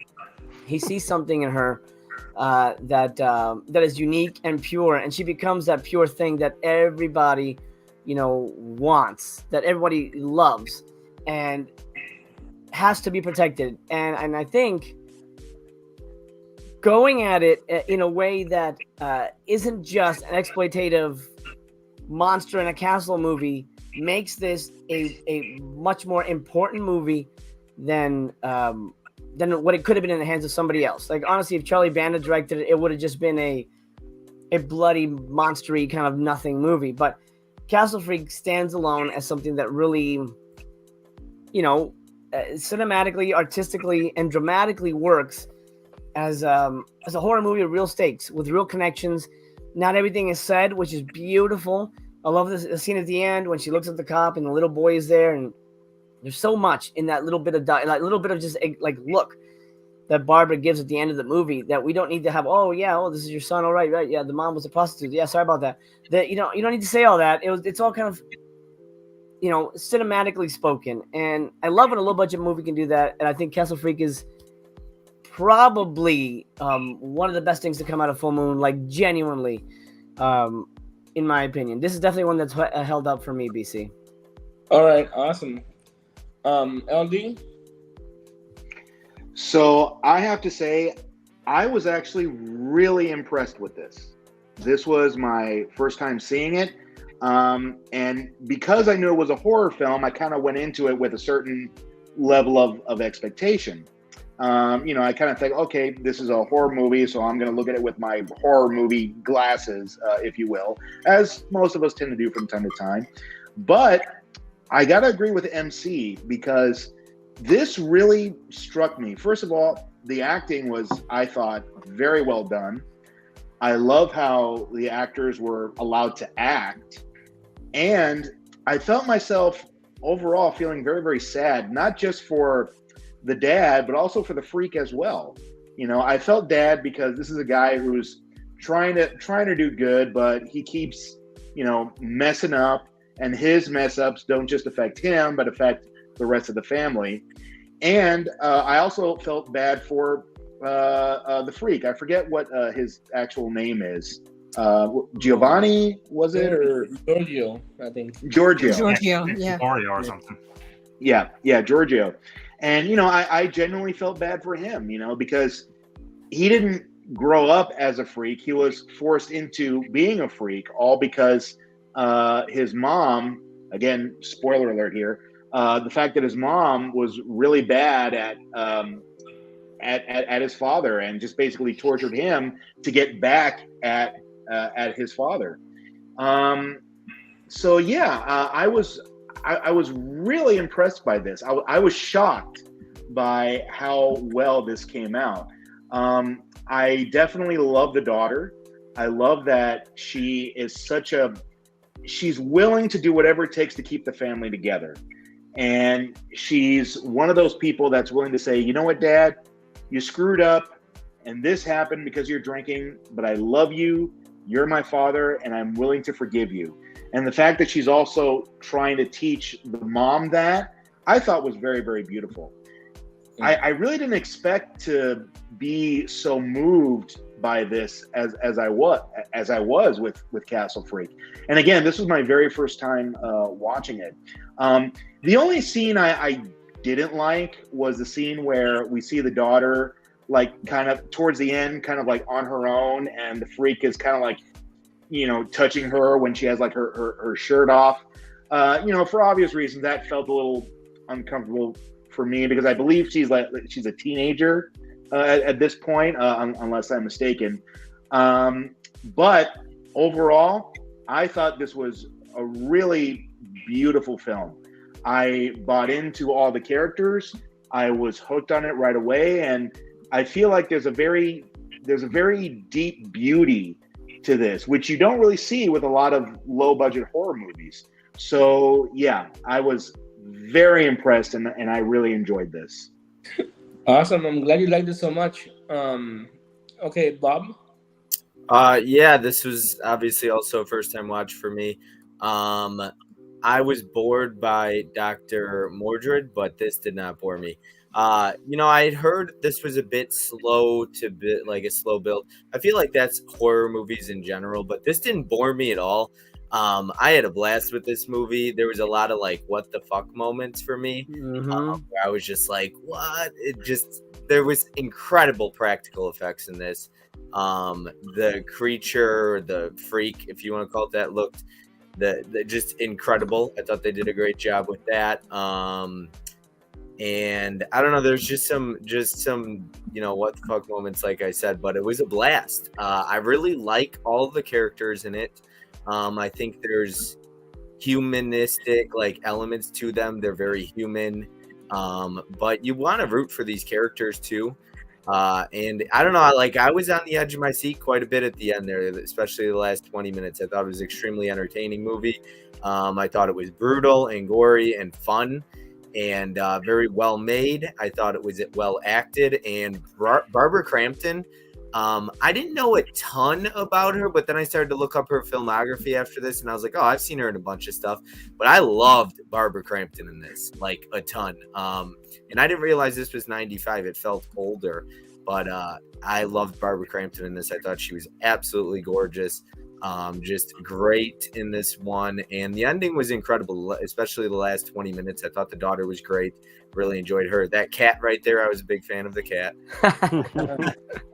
he sees something in her that is unique and pure, and she becomes that pure thing that everybody wants, that everybody loves, and has to be protected. And I think going at it in a way that isn't just an exploitative monster in a castle movie makes this a much more important movie than what it could have been in the hands of somebody else. Like, honestly, if Charlie Banda directed it, it would have just been a bloody, monstery kind of nothing movie. But Castle Freak stands alone as something that really, cinematically, artistically, and dramatically works as a horror movie with real stakes, with real connections. Not everything is said, which is beautiful. I love the scene at the end when she looks at the cop and the little boy is there, and there's so much in that little bit of just like look that Barbara gives at the end of the movie that we don't need to have. Oh yeah, this is your son. All right, yeah. The mom was a prostitute. Yeah, sorry about that. That you don't need to say all that. It's all kind of cinematically spoken, and I love when a low budget movie can do that. And I think Castle Freak is probably one of the best things to come out of Full Moon, like genuinely, in my opinion. This is definitely one that's held up for me, BC. All right, awesome. LD? So I have to say, I was actually really impressed with this. This was my first time seeing it. And because I knew it was a horror film, I kind of went into it with a certain level of expectation. I kind of think, okay, this is a horror movie, so I'm going to look at it with my horror movie glasses, if you will, as most of us tend to do from time to time. But I got to agree with MC because this really struck me. First of all, the acting was, I thought, very well done. I love how the actors were allowed to act. And I felt myself overall feeling very, very sad, not just for the dad, but also for the freak as well. I felt bad because this is a guy who's trying to do good, but he keeps, messing up, and his mess ups don't just affect him, but affect the rest of the family. And I also felt bad for the freak. I forget what his actual name is. Giovanni, was it? Or Giorgio, I think. Giorgio, yeah. Or something. Yeah, Giorgio. And, I genuinely felt bad for him, because he didn't grow up as a freak. He was forced into being a freak, all because his mom, again, spoiler alert here, the fact that his mom was really bad at his father and just basically tortured him to get back at his father. So yeah, I was really impressed by this. I was shocked by how well this came out. I definitely love the daughter. I love that she is she's willing to do whatever it takes to keep the family together. And she's one of those people that's willing to say, you know what, Dad, you screwed up and this happened because you're drinking, but I love you. You're my father and I'm willing to forgive you. And the fact that she's also trying to teach the mom that, I thought was very, very beautiful. I really didn't expect to be so moved by this as I was with Castle Freak. And again, this was my very first time watching it. The only scene I didn't like was the scene where we see the daughter like kind of towards the end, kind of like on her own, and the freak is kind of like, touching her when she has like her shirt off. For obvious reasons, that felt a little uncomfortable for me because I believe she's a teenager at this point, unless I'm mistaken. But overall, I thought this was a really beautiful film. I bought into all the characters. I was hooked on it right away, and I feel like there's a very deep beauty to this, which you don't really see with a lot of low budget horror movies. So yeah, I was very impressed and I really enjoyed this. Awesome. I'm glad you liked it so much. Okay, Bob? Yeah, this was obviously also a first time watch for me. I was bored by Dr. Mordrid, but this did not bore me. I had heard this was a bit slow like a slow build. I feel like that's horror movies in general, but this didn't bore me at all. I had a blast with this movie. There was a lot of like, what the fuck moments for me. Where I was just like, what? There was incredible practical effects in this. The creature, the freak, if you want to call it that, looked just incredible. I thought they did a great job with that. And I don't know, there's just some, what the fuck moments, like I said, but it was a blast. I really like all of the characters in it. I think there's humanistic like elements to them. They're very human. But you want to root for these characters too. And I don't know, I was on the edge of my seat quite a bit at the end there, especially the last 20 minutes. I thought it was an extremely entertaining movie. I thought it was brutal and gory and fun and very well made. I thought it was well acted. And Barbara Crampton, I didn't know a ton about her, but then I started to look up her filmography after this, and I was like, oh, I've seen her in a bunch of stuff. But I loved Barbara Crampton in this, like a ton. And I didn't realize this was 95. It felt older. But I loved Barbara Crampton in this. I thought she was absolutely gorgeous. Just great in this one. And the ending was incredible, especially the last 20 minutes. I thought the daughter was great. Really enjoyed her. That cat right there, I was a big fan of the cat.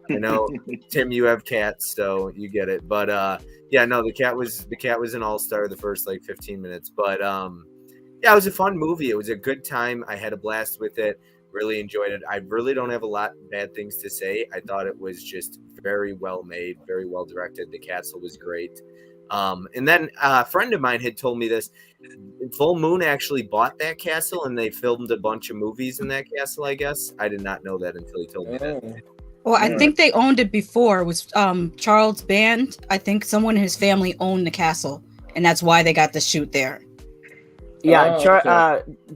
You know, Tim, you have cats, so you get it. But yeah, no, the cat was an all-star the first like 15 minutes. But yeah, it was a fun movie. It was a good time. I had a blast with it. Really enjoyed it. I really don't have a lot of bad things to say. I thought it was just very well made, very well directed. The castle was great. And then a friend of mine had told me this. Full Moon actually bought that castle, and they filmed a bunch of movies in that castle, I guess. I did not know that until he told me that. Well, I think they owned it before. It was Charles Band. I think someone in his family owned the castle, and that's why they got to shoot there. Yeah,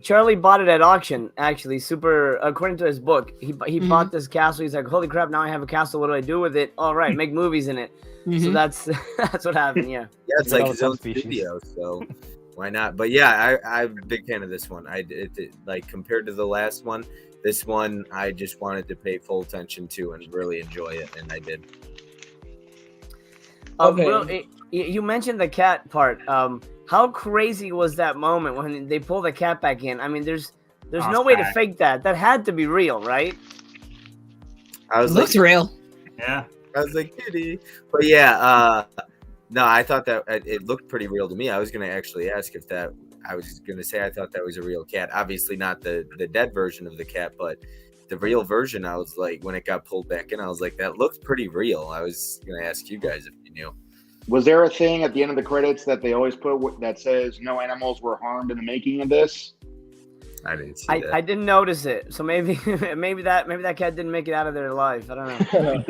Charlie bought it at auction, actually. Super, according to his book, he bought this castle. He's like, holy crap, now I have a castle. What do I do with it? All right, make movies in it. So that's what happened, yeah. Yeah, it's like his own studio, so why not? But yeah, I'm a big fan of this one. Like, compared to the last one, this one I just wanted to pay full attention to and really enjoy it, and I did. Well, you mentioned the cat part. How crazy was that moment when they pull the cat back in? I mean, there's no way to fake that. That had to be real, right? Looks real. Yeah. I was like, kitty. But yeah, no, I thought that it looked pretty real to me. I was going to actually ask if that, I was going to say I thought that was a real cat. Obviously not the dead version of the cat, but the real version, I was like, when it got pulled back in, I was like, that looked pretty real. I was going to ask you guys if you knew. Was there a thing at the end of the credits that they always put that says no animals were harmed in the making of this? I didn't see that. I didn't notice it. So maybe that cat didn't make it out of their life. I don't know.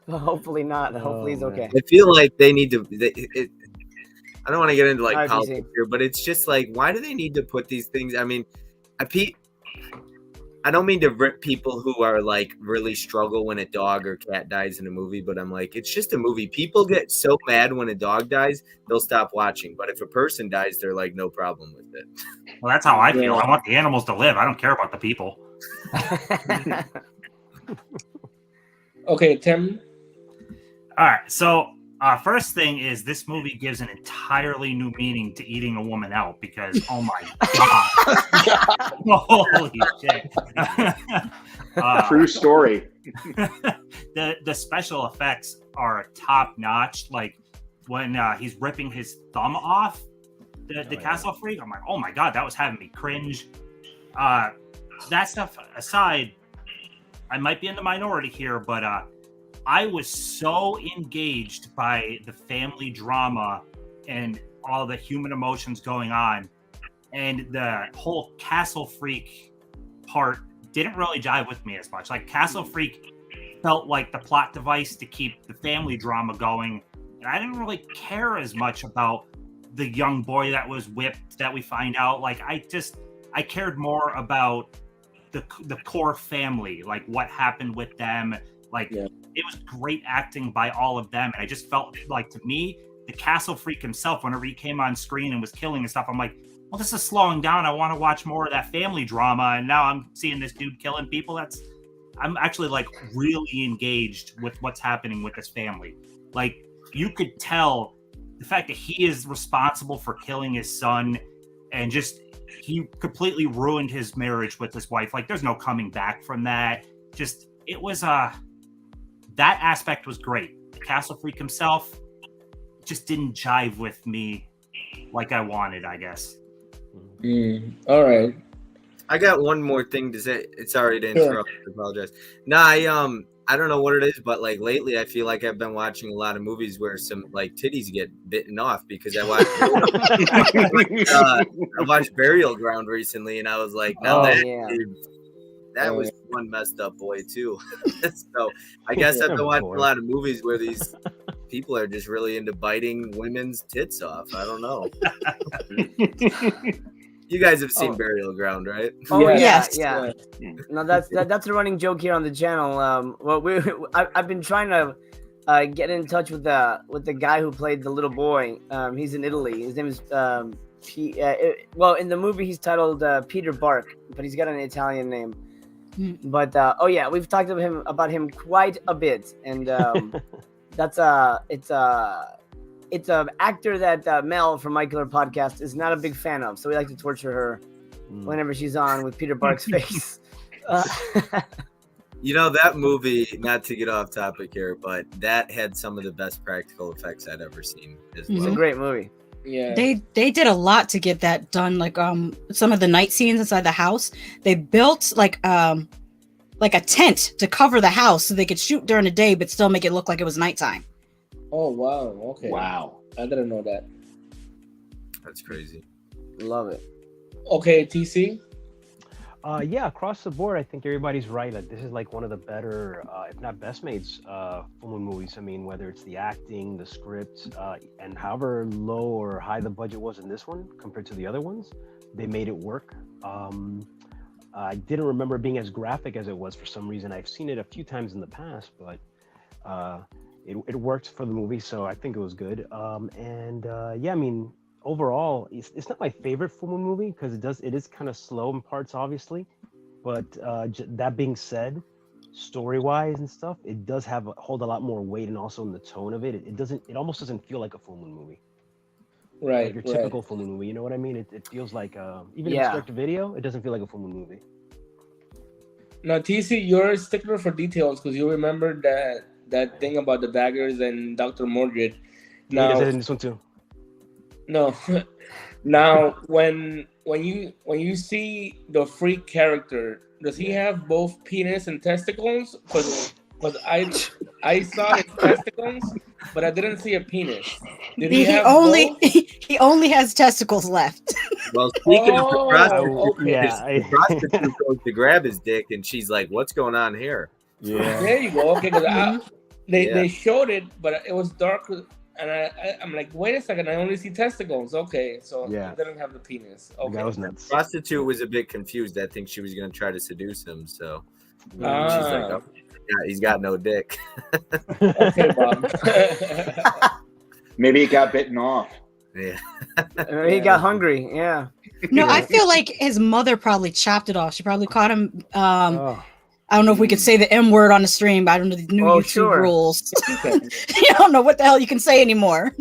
Well, hopefully not. Hopefully he's okay. I feel like they need to. I don't want to get into like politics here, but it's just like, why do they need to put these things? I mean, I don't mean to rip people who are like really struggle when a dog or cat dies in a movie, but I'm like, it's just a movie. People get so mad when a dog dies, they'll stop watching. But if a person dies, they're like, no problem with it. Well, that's how I feel. I want the animals to live. I don't care about the people. Okay, Tim. All right. So first thing is this movie gives an entirely new meaning to eating a woman out because, oh my God. Holy shit. True story. The special effects are top notch. Like when he's ripping his thumb off the castle freak, I'm like, oh my God, that was having me cringe. That stuff aside, I might be in the minority here, but I was so engaged by the family drama and all the human emotions going on, and the whole castle freak part didn't really jive with me as much. Like, castle freak felt like the plot device to keep the family drama going, and I didn't really care as much about the young boy that was whipped that we find out. Like, I cared more about the core family, like what happened with them. Like, It was great acting by all of them. And I just felt like, to me, the castle freak himself, whenever he came on screen and was killing and stuff, I'm like, well, this is slowing down. I want to watch more of that family drama. And now I'm seeing this dude killing people. I'm actually like really engaged with what's happening with this family. Like, you could tell the fact that he is responsible for killing his son, and just, he completely ruined his marriage with his wife. Like, there's no coming back from that. Just, it was that aspect was great. The castle freak himself just didn't jive with me like I wanted, I guess. All right. I got one more thing to say. Sorry to interrupt. I apologize. No, I don't know what it is, but like lately I feel like I've been watching a lot of movies where some like titties get bitten off because I watched Burial Ground recently, and I was like, that was one messed up boy too. So I guess I've been watching a lot of movies where these people are just really into biting women's tits off. I don't know. You guys have seen Burial Ground, right? Oh yes. Yeah. No, that's a running joke here on the channel. I've been trying to get in touch with the guy who played the little boy. He's in Italy. His name is in the movie he's titled Peter Bark, but he's got an Italian name. But oh yeah, we've talked about him quite a bit, and it's an actor that Mel from My Killer Podcast is not a big fan of, so we like to torture her whenever she's on with Peter Bark's face. You know, that movie, not to get off topic here, but that had some of the best practical effects I'd ever seen as well. It's a great movie. Yeah, they did a lot to get that done. Like some of the night scenes inside the house, they built like a tent to cover the house so they could shoot during the day but still make it look like it was nighttime. Oh wow! Okay. Wow. I didn't know that. That's crazy. Love it. Okay, TC. Yeah, across the board, I think everybody's right. Like, this is like one of the better, if not best made, full moon movies. I mean, whether it's the acting, the script, and however low or high the budget was in this one compared to the other ones, they made it work. I didn't remember it being as graphic as it was for some reason. I've seen it a few times in the past, but it worked for the movie, so I think it was good. Yeah, I mean, overall, it's not my favorite full moon movie because it is kind of slow in parts, obviously. But that being said, story-wise and stuff, it does hold a lot more weight, and also in the tone of it, it almost doesn't feel like a full moon movie. Right, like your typical full moon movie. You know what I mean? It feels like even if it's direct to video, it doesn't feel like a full moon movie. Now, TC, you're a stickler for details because you remember that thing about the daggers and Dr. Mordrid. Now, in this one too. No. Now, when you see the Freak character, does he have both penis and testicles? Because I saw his testicles, but I didn't see a penis. Did he have both? He only has testicles left. Well, speaking of the prostitute, okay. the prostitute goes to grab his dick, and she's like, "What's going on here?" Yeah. There you go. Okay, because they showed it, but it was dark, and I'm like, wait a second, I only see testicles. Okay, so he didn't have the penis. Okay, that was nuts. The prostitute was a bit confused. I think she was going to try to seduce him, so she's like, "Oh, he's got no dick." Okay, Bob. Maybe it got bitten off. Yeah. He got hungry. Yeah. No, I feel like his mother probably chopped it off. She probably caught him. I don't know if we could say the M word on the stream, but I don't know the new YouTube rules. I don't know what the hell you can say anymore.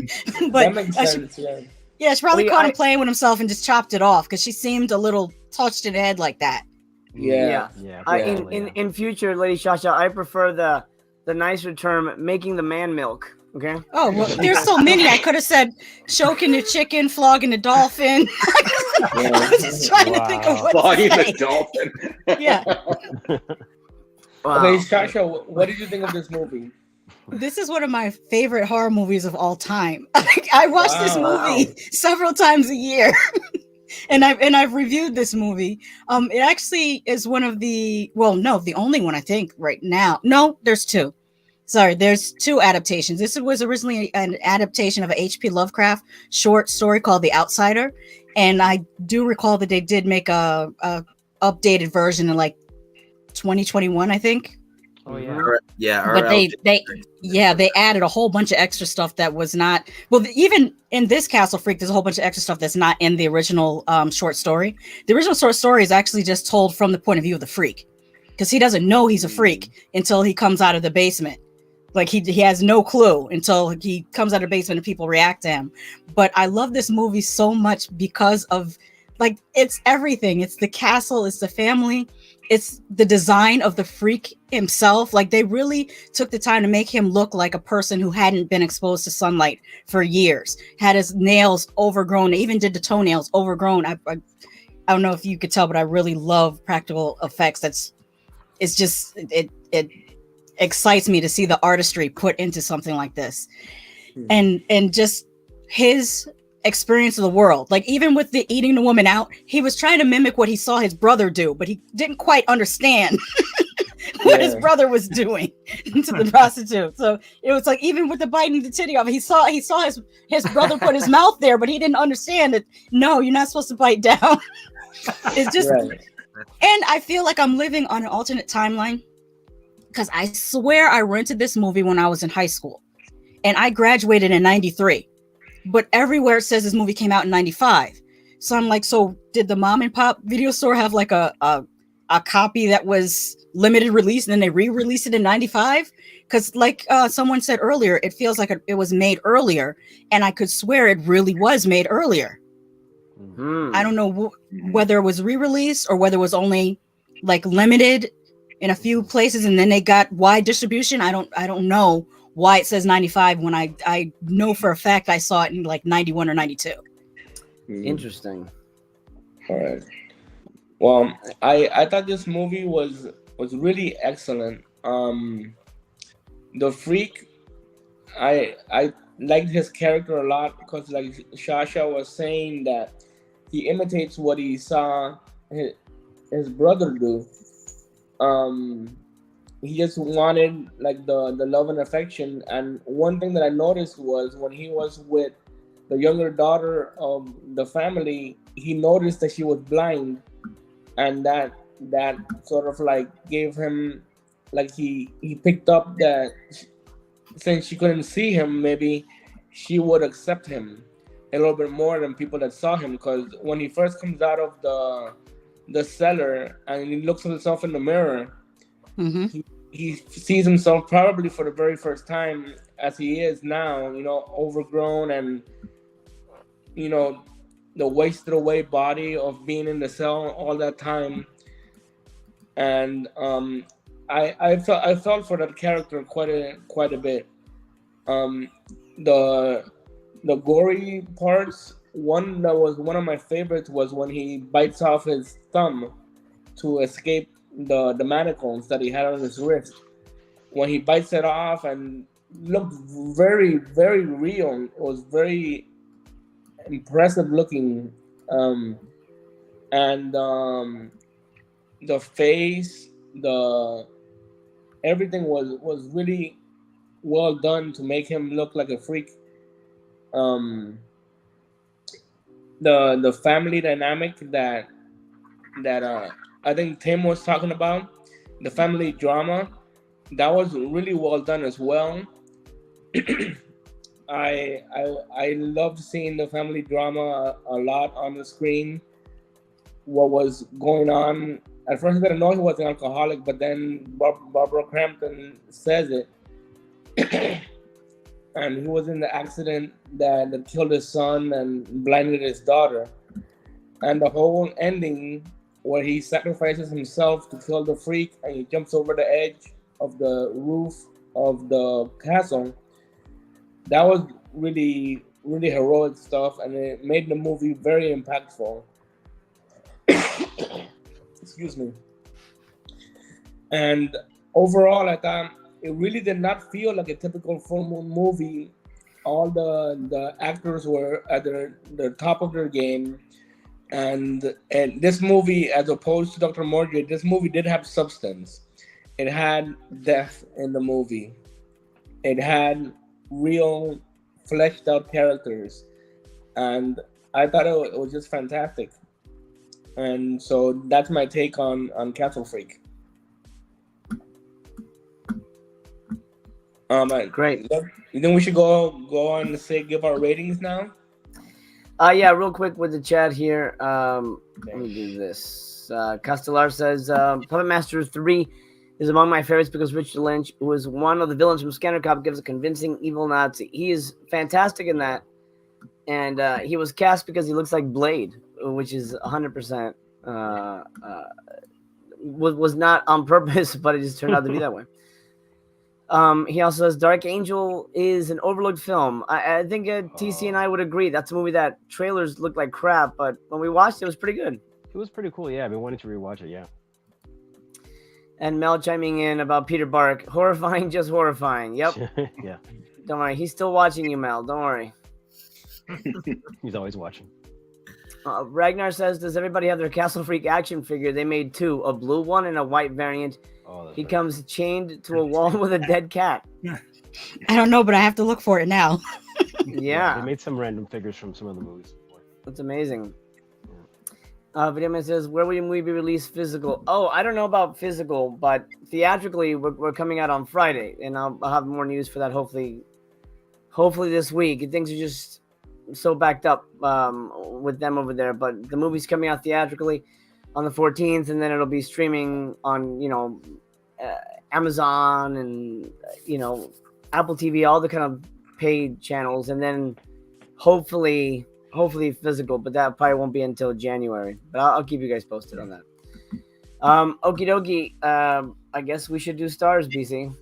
But that makes sense. She probably caught him playing with himself and just chopped it off because she seemed a little touched in the head like that. Yeah. In future, Lady ShaSha, I prefer the nicer term, making the man milk. Okay. Oh, well, there's so many. I could have said choking the chicken, flogging the dolphin. I was just trying to think of what flogging to say. the dolphin. Yeah. Wow. Okay, ShaSha, what did you think of this movie? This is one of my favorite horror movies of all time. I watch this movie several times a year. And I've reviewed this movie. It actually is one of the only one I think right now. No, there's two. Sorry, there's two adaptations. This was originally an adaptation of a H.P. Lovecraft short story called The Outsider, and I do recall that they did make a updated version in like 2021, I think. Oh yeah. But they added a whole bunch of extra stuff that was not even in this Castle Freak. There's a whole bunch of extra stuff that's not in the original short story. The original short story is actually just told from the point of view of the freak, because he doesn't know he's a freak until he comes out of the basement. Like he has no clue until he comes out of the basement and people react to him. But I love this movie so much because of it's everything. It's the castle, it's the family, it's the design of the freak himself. Like they really took the time to make him look like a person who hadn't been exposed to sunlight for years, had his nails overgrown, they even did the toenails overgrown. I don't know if you could tell, but I really love practical effects. It excites me to see the artistry put into something like this. And just his experience of the world, like even with the eating the woman out, he was trying to mimic what he saw his brother do, but he didn't quite understand what his brother was doing to the prostitute. So it was like, even with the biting the titty off, he saw his brother put his mouth there, but he didn't understand that, no, you're not supposed to bite down. It's just, and I feel like I'm living on an alternate timeline, because I swear I rented this movie when I was in high school, and I graduated in 93. But everywhere it says this movie came out in 95. So I'm like, so did the mom and pop video store have like a a copy that was limited release and then they re-released it in 95? Because like someone said earlier, it feels like it was made earlier, and I could swear it really was made earlier. I don't know whether it was re-released or whether it was only like limited in a few places and then they got wide distribution. I don't know why it says 95 when I know for a fact I saw it in like 91 or 92. Interesting. All right. Well, I thought this movie was really excellent. The Freak, I liked his character a lot because, like ShaSha was saying, that he imitates what he saw his brother do. He just wanted like the love and affection. And one thing that I noticed was when he was with the younger daughter of the family, he noticed that she was blind, and that sort of like gave him, like he picked up that since she couldn't see him, maybe she would accept him a little bit more than people that saw him. Because when he first comes out of the cellar and he looks at himself in the mirror, he sees himself probably for the very first time as he is now, you know, overgrown and, you know, the wasted away body of being in the cell all that time. And I felt for that character quite a bit. The gory parts, one that was one of my favorites was when he bites off his thumb to escape the manacles that he had on his wrist. When he bites it off and looked very, very real. It was very impressive looking. And the face, everything was really well done to make him look like a freak. The family dynamic that I think Tim was talking about, the family drama, that was really well done as well. I loved seeing the family drama a lot on the screen. What was going on? At first, I didn't know he was an alcoholic, but then Barbara Crampton says it, and he was in the accident that killed his son and blinded his daughter, and the whole ending where he sacrifices himself to kill the freak and he jumps over the edge of the roof of the castle. That was really, really heroic stuff, and it made the movie very impactful. Excuse me. And overall, I thought it really did not feel like a typical full moon movie. All the actors were at the top of their game. And this movie, as opposed to Dr. Mordrid, this movie did have substance. It had depth in the movie. It had real fleshed out characters. And I thought it was just fantastic. And so that's my take on Castle Freak. Great. You think we should go on and give our ratings now? Yeah, real quick with the chat here. Let me do this. Castellar says Puppet Master 3 is among my favorites because Richard Lynch, who is one of the villains from Scanner Cop, gives a convincing evil Nazi. He is fantastic in that. And he was cast because he looks like Blade, which is 100% was not on purpose, but it just turned out to be that way. He also says Dark Angel is an overlooked film. I think TC and I would agree. That's a movie that trailers look like crap, but when we watched it, it was pretty good. It was pretty cool. Yeah, I've been wanting to rewatch it. Yeah. And Mel chiming in about Peter Bark. Horrifying, just horrifying. Yep. Yeah. Don't worry. He's still watching you, Mel. Don't worry. He's always watching. Ragnar says, does everybody have their Castle Freak action figure? They made two, a blue one and a white variant. He comes chained to a wall with a dead cat. I don't know, but I have to look for it now. Yeah. They made some random figures from some of the movies before. That's amazing. Video Man says, where will we be released physical? Oh, I don't know about physical, but theatrically, we're coming out on Friday, and I'll have more news for that hopefully this week. Things are just so backed up with them over there, but the movie's coming out theatrically. on the 14th, and then it'll be streaming on Amazon and Apple TV, all the kind of paid channels, and then hopefully physical, but that probably won't be until January. But I'll keep you guys posted on that. Okie dokie. I guess we should do stars, BC.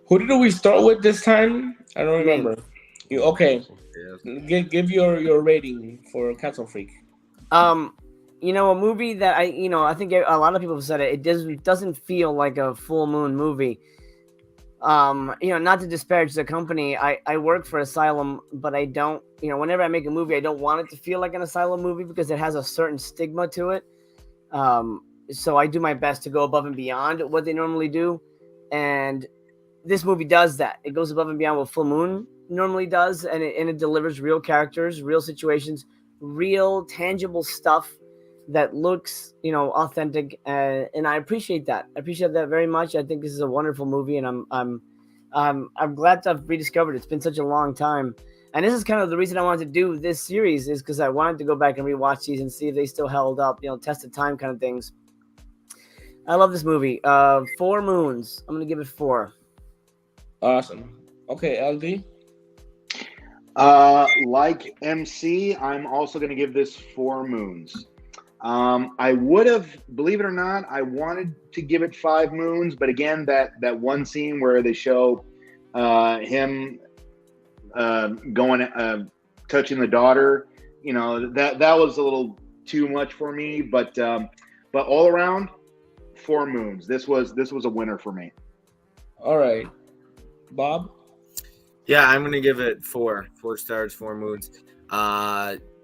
Who did we start with this time? I don't remember. Okay. Give your rating for Castle Freak. A movie that I think a lot of people have said it doesn't feel like a full moon movie. Not to disparage the company, I work for Asylum, but I don't, whenever I make a movie, I don't want it to feel like an Asylum movie because it has a certain stigma to it. So I do my best to go above and beyond what they normally do. And this movie does that. It goes above and beyond what Full Moon normally does. And it delivers real characters, real situations, real tangible stuff that looks, authentic. And I appreciate that. I appreciate that very much. I think this is a wonderful movie, and I'm glad to have rediscovered it. It's been such a long time. And this is kind of the reason I wanted to do this series, is because I wanted to go back and rewatch these and see if they still held up, test of time kind of things. I love this movie. 4 moons. I'm going to give it 4. Awesome. Okay, LD? Like MC, I'm also going to give this 4 moons. I would have, believe it or not, I wanted to give it 5 moons, but again, that one scene where they show him going touching the daughter, that was a little too much for me. But all around, 4 moons. This was a winner for me. All right, Bob. Yeah, I'm gonna give it 4 stars, 4 moons.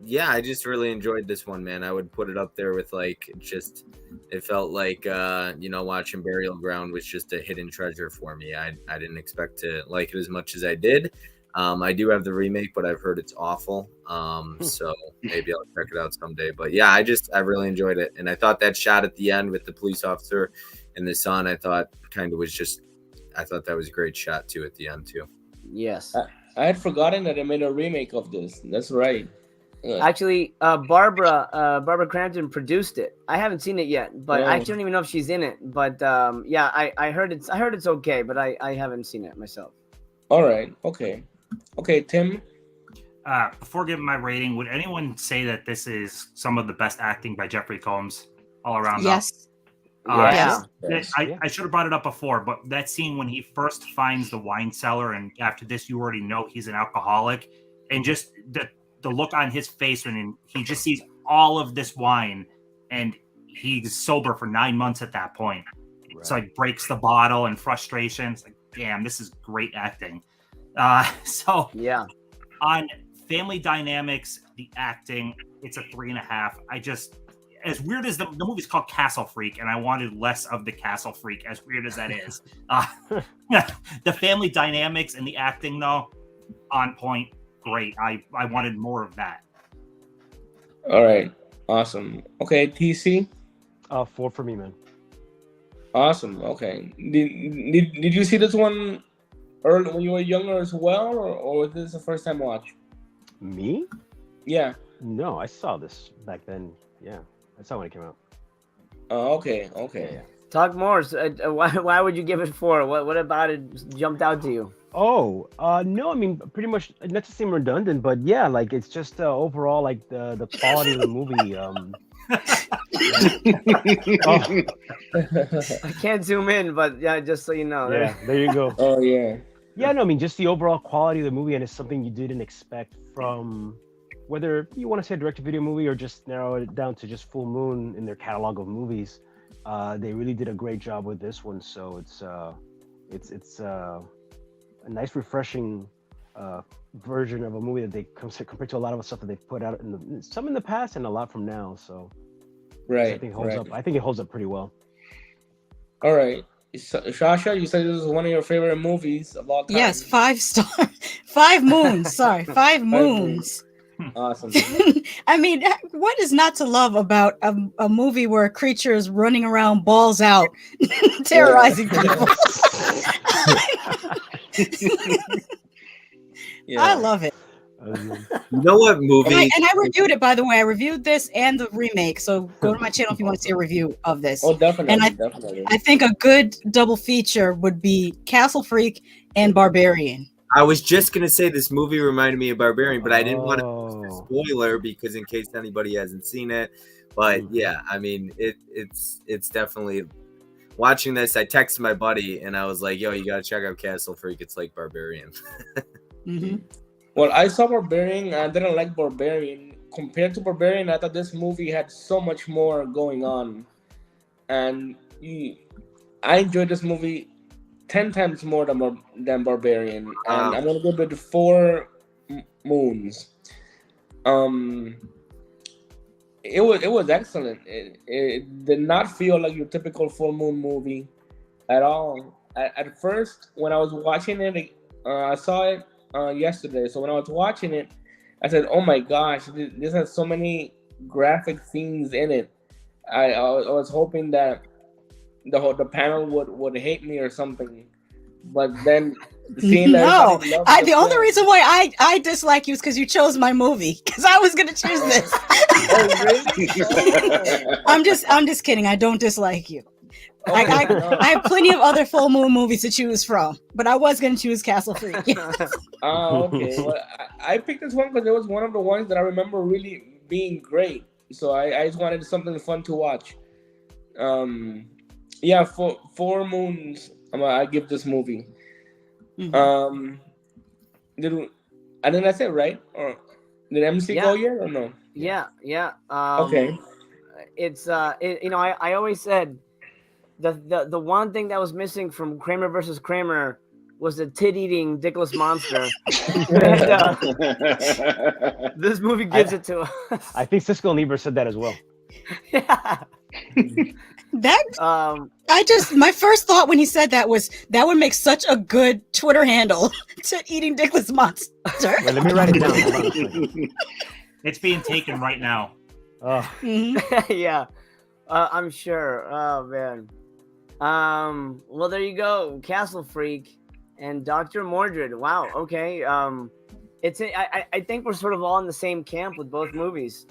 Yeah, I just really enjoyed this one, man. I would put it up there with it felt like watching Burial Ground was just a hidden treasure for me. I didn't expect to like it as much as I did. I do have the remake, but I've heard it's awful. So maybe I'll check it out someday. But yeah, I really enjoyed it. And I thought that shot at the end with the police officer and the son, I thought that was a great shot too at the end too. Yes. I had forgotten that they made a remake of this. That's right. Actually, Barbara Crampton produced it. I haven't seen it yet, but I actually don't even know if she's in it. But yeah, I heard it's okay, but I haven't seen it myself. All right. Okay, Tim. Before giving my rating, would anyone say that this is some of the best acting by Jeffrey Combs all around? Yes. I should have brought it up before, but that scene when he first finds the wine cellar, and after this, you already know he's an alcoholic, and just the look on his face when he just sees all of this wine, and he's sober for 9 months at that point. Right. So he breaks the bottle in frustration. It's like, damn, this is great acting. So yeah, on family dynamics, the acting, it's a 3.5. As weird as the movie's called Castle Freak, and I wanted less of the Castle Freak, as weird as that is. The family dynamics and the acting, though, on point, great. I wanted more of that. All right, awesome. Okay, TC? 4 for me, man. Awesome. Okay. Did you see this one early when you were younger as well, or was this the first time watch? Me? Yeah. No, I saw this back then. Yeah, I saw when it came out. Oh, okay. Yeah. Talk more. So, why would you give it 4? What about it jumped out to you? Oh, no, I mean, pretty much, not to seem redundant, but yeah, like, it's just overall, like, the quality of the movie. I can't zoom in, but yeah, just so you know. Yeah, there you go. Oh, yeah. Yeah, no, I mean, just the overall quality of the movie, and it's something you didn't expect from, whether you want to say a direct-to-video movie or just narrow it down to just Full Moon in their catalog of movies. They really did a great job with this one, so it's a nice, refreshing version of a movie that they compared to a lot of the stuff that they've put out some in the past and a lot from now. So, right, I think it holds up. I think it holds up pretty well. All right, ShaSha, you said this is one of your favorite movies of all time. Yes, 5 stars, 5 moons. Sorry, 5 moons. Awesome. I mean, what is not to love about a movie where a creature is running around balls out, terrorizing people? Yeah. I love it. You know what movie? And I reviewed it, by the way. I reviewed this and the remake. So go to my channel if you want to see a review of this. Oh, definitely, And definitely. I think a good double feature would be Castle Freak and Barbarian. I was just gonna say this movie reminded me of Barbarian, but I didn't want to Oh. spoiler because in case anybody hasn't seen it. But yeah, I mean, it's definitely watching this. I texted my buddy and I was like, "Yo, you gotta check out Castle Freak. It's like Barbarian." Well, I saw Barbarian. I didn't like Barbarian. Compared to Barbarian, I thought this movie had so much more going on, and I enjoyed this movie 10 times more than Barbarian, and I'm gonna give it 4 moons. It was excellent. It did not feel like your typical full moon movie at all. At first, when I was watching it, I saw it yesterday. So when I was watching it, I said, "Oh my gosh, this has so many graphic scenes in it." I was hoping that the panel would hate me or something, but then seeing that everybody loves the only reason why I dislike you is because you chose my movie, because I was gonna choose this. Oh, really? I'm just kidding. I don't dislike you. I have plenty of other full moon movies to choose from, but I was gonna choose Castle Freak. Oh, okay. Well, I picked this one because it was one of the ones that I remember really being great. So I just wanted something fun to watch. Yeah, 4 moons. I give this movie. Did I say it right? Or did MC go yet or no? Yeah. Okay. It's I always said the one thing that was missing from Kramer versus Kramer was a tit-eating dickless monster. And, this movie gives it to us. I think Siskel and Ebert said that as well. Yeah. My first thought when he said that was that would make such a good Twitter handle to eating dickless monster. Wait, let me write it down. Hold on a second. It's being taken right now. Yeah, I'm sure. Oh man. Well, there you go, Castle Freak and Dr. Mordrid. Wow. Okay. I think we're sort of all in the same camp with both movies.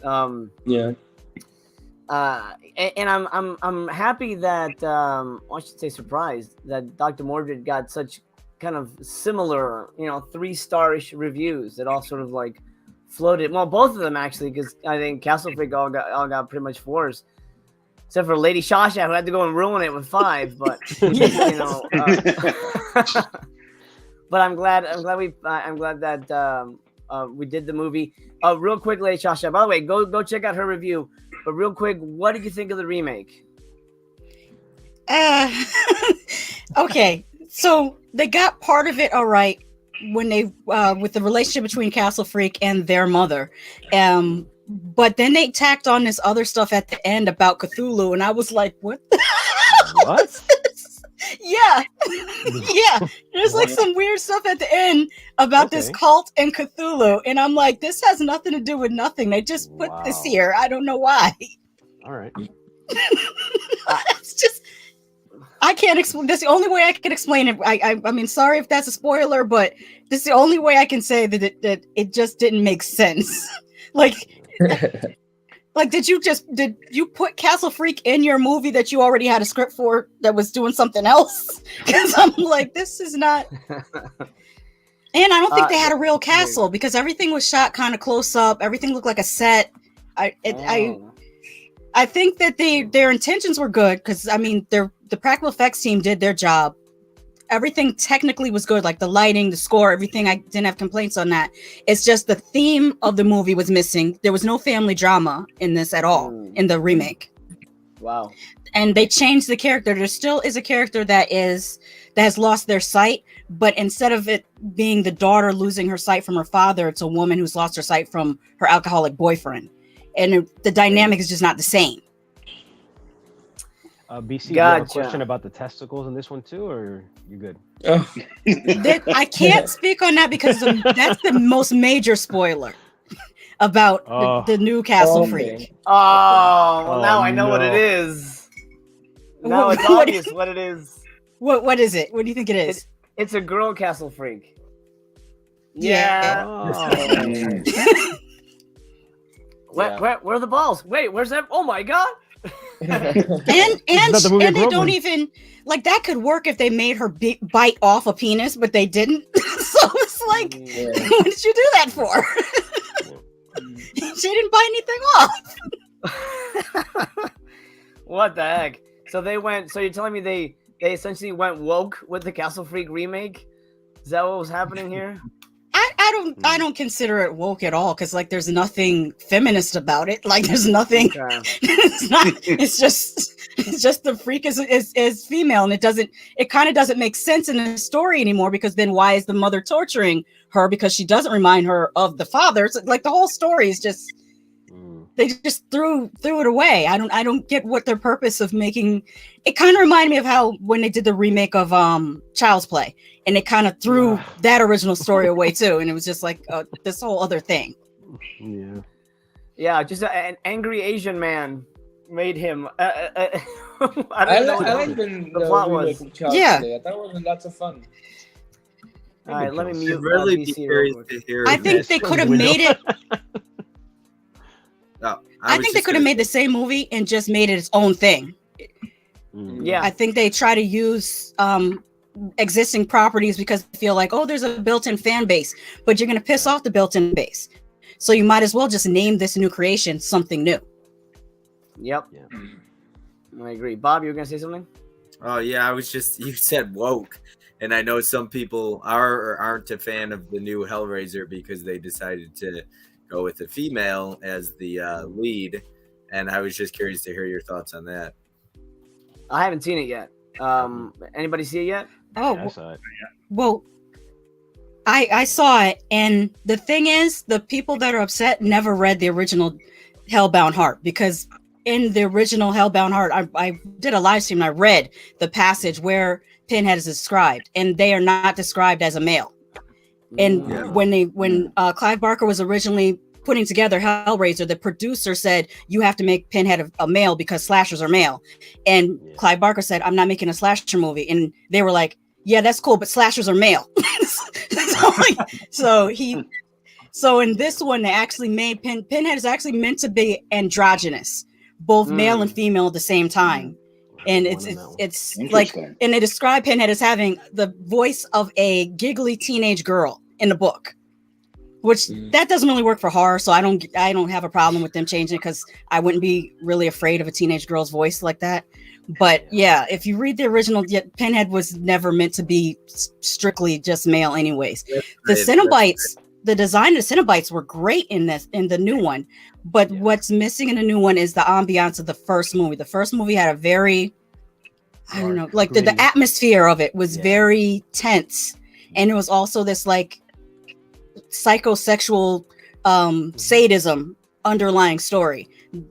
Yeah. And I'm happy that I should say surprised that Dr. Mordrid got such kind of similar 3-star-ish reviews that all sort of like floated. Well, both of them actually, because I think Castle Freak all got pretty much 4s, except for Lady ShaSha who had to go and ruin it with 5. But but I'm glad that we did the movie. Real quick, Lady ShaSha. By the way, go check out her review. But real quick, what did you think of the remake? Okay, so they got part of it all right when they with the relationship between Castle Freak and their mother, but then they tacked on this other stuff at the end about Cthulhu, and I was like, "What? What? Yeah, yeah." There's like some weird stuff at the end about this cult and Cthulhu, and I'm like, "This has nothing to do with nothing. They just put this here. I don't know why." All right. It's just. I can't explain. That's the only way I can explain it. I mean, sorry if that's a spoiler, but this is the only way I can say that it just didn't make sense. Like, did you put Castle Freak in your movie that you already had a script for that was doing something else? Because I'm like, this is not. And I don't think they had a real castle because everything was shot kind of close up. Everything looked like a set. I think that their intentions were good because I mean the practical effects team did their job. Everything technically was good, like the lighting, the score, everything. I didn't have complaints on that. It's just the theme of the movie was missing. There was no family drama in this at all in the remake. Wow. And they changed the character. There still is a character that has lost their sight, but instead of it being the daughter losing her sight from her father, it's a woman who's lost her sight from her alcoholic boyfriend. And the dynamic is just not the same. BC, you have a question about the testicles in this one too, or you good? I can't speak on that because that's the most major spoiler about the new Castle Freak. Well, now I know what it is. Now it's obvious what it is. What is it? What do you think it is? It's a girl Castle Freak. Yeah. Oh. Where are the balls? Wait, where's that? Oh my god! and not the movie and they don't Gremlins. even like that could work if they made her bite off a penis, but they didn't. So it's like, what did you do that for? She didn't bite anything off. What the heck? So they went. So you're telling me they essentially went woke with the Castle Freak remake? Is that what was happening here? I don't consider it woke at all because like there's nothing feminist about it. Like there's nothing. Okay. It's not. It's just the freak is female, and it kind of doesn't make sense in the story anymore because then why is the mother torturing her because she doesn't remind her of the father? So, like the whole story is just. They just threw it away. I don't get what their purpose of making it. Kind of reminded me of how when they did the remake of Child's Play, and they kind of threw that original story away too, and it was just like this whole other thing. Yeah, just an angry Asian man made him. I like the plot was. Yeah, Play. I thought it was lots of fun. All right, let me mute. I'd really be curious to hear. I think they could have made it. I think they could have made the same movie and just made it its own thing. Yeah, I think they try to use existing properties because they feel like, oh, there's a built-in fan base, but you're going to piss off the built-in base. So you might as well just name this new creation something new. Yep. I agree. Bob, you were going to say something? Oh yeah, I was just you said woke, and I know some people are or aren't a fan of the new Hellraiser because they decided to go with a female as the lead, and I was just curious to hear your thoughts on that. I haven't seen it yet. Anybody see it yet? Oh, I saw it. Well, I saw it, and the thing is, the people that are upset never read the original Hellbound Heart, because in the original Hellbound Heart, I did a live stream and I read the passage where Pinhead is described, and they are not described as a male. And when Clive Barker was originally putting together Hellraiser, the producer said, you have to make Pinhead a male because slashers are male. And Clive Barker said, I'm not making a slasher movie. And they were like, yeah, that's cool, but slashers are male. So in this one, they actually made Pinhead is actually meant to be androgynous, both male and female at the same time. And it's like, and they describe Pinhead as having the voice of a giggly teenage girl in the book, which that doesn't really work for horror. So I don't have a problem with them changing it because I wouldn't be really afraid of a teenage girl's voice like that. But yeah, if you read the original, Pinhead was never meant to be strictly just male anyways. The Cenobites, the design of the Cenobites were great in the new one. But what's missing in the new one is the ambiance of the first movie. The first movie had a very, I don't know, like the atmosphere of it was very tense. And it was also this like psychosexual sadism underlying story.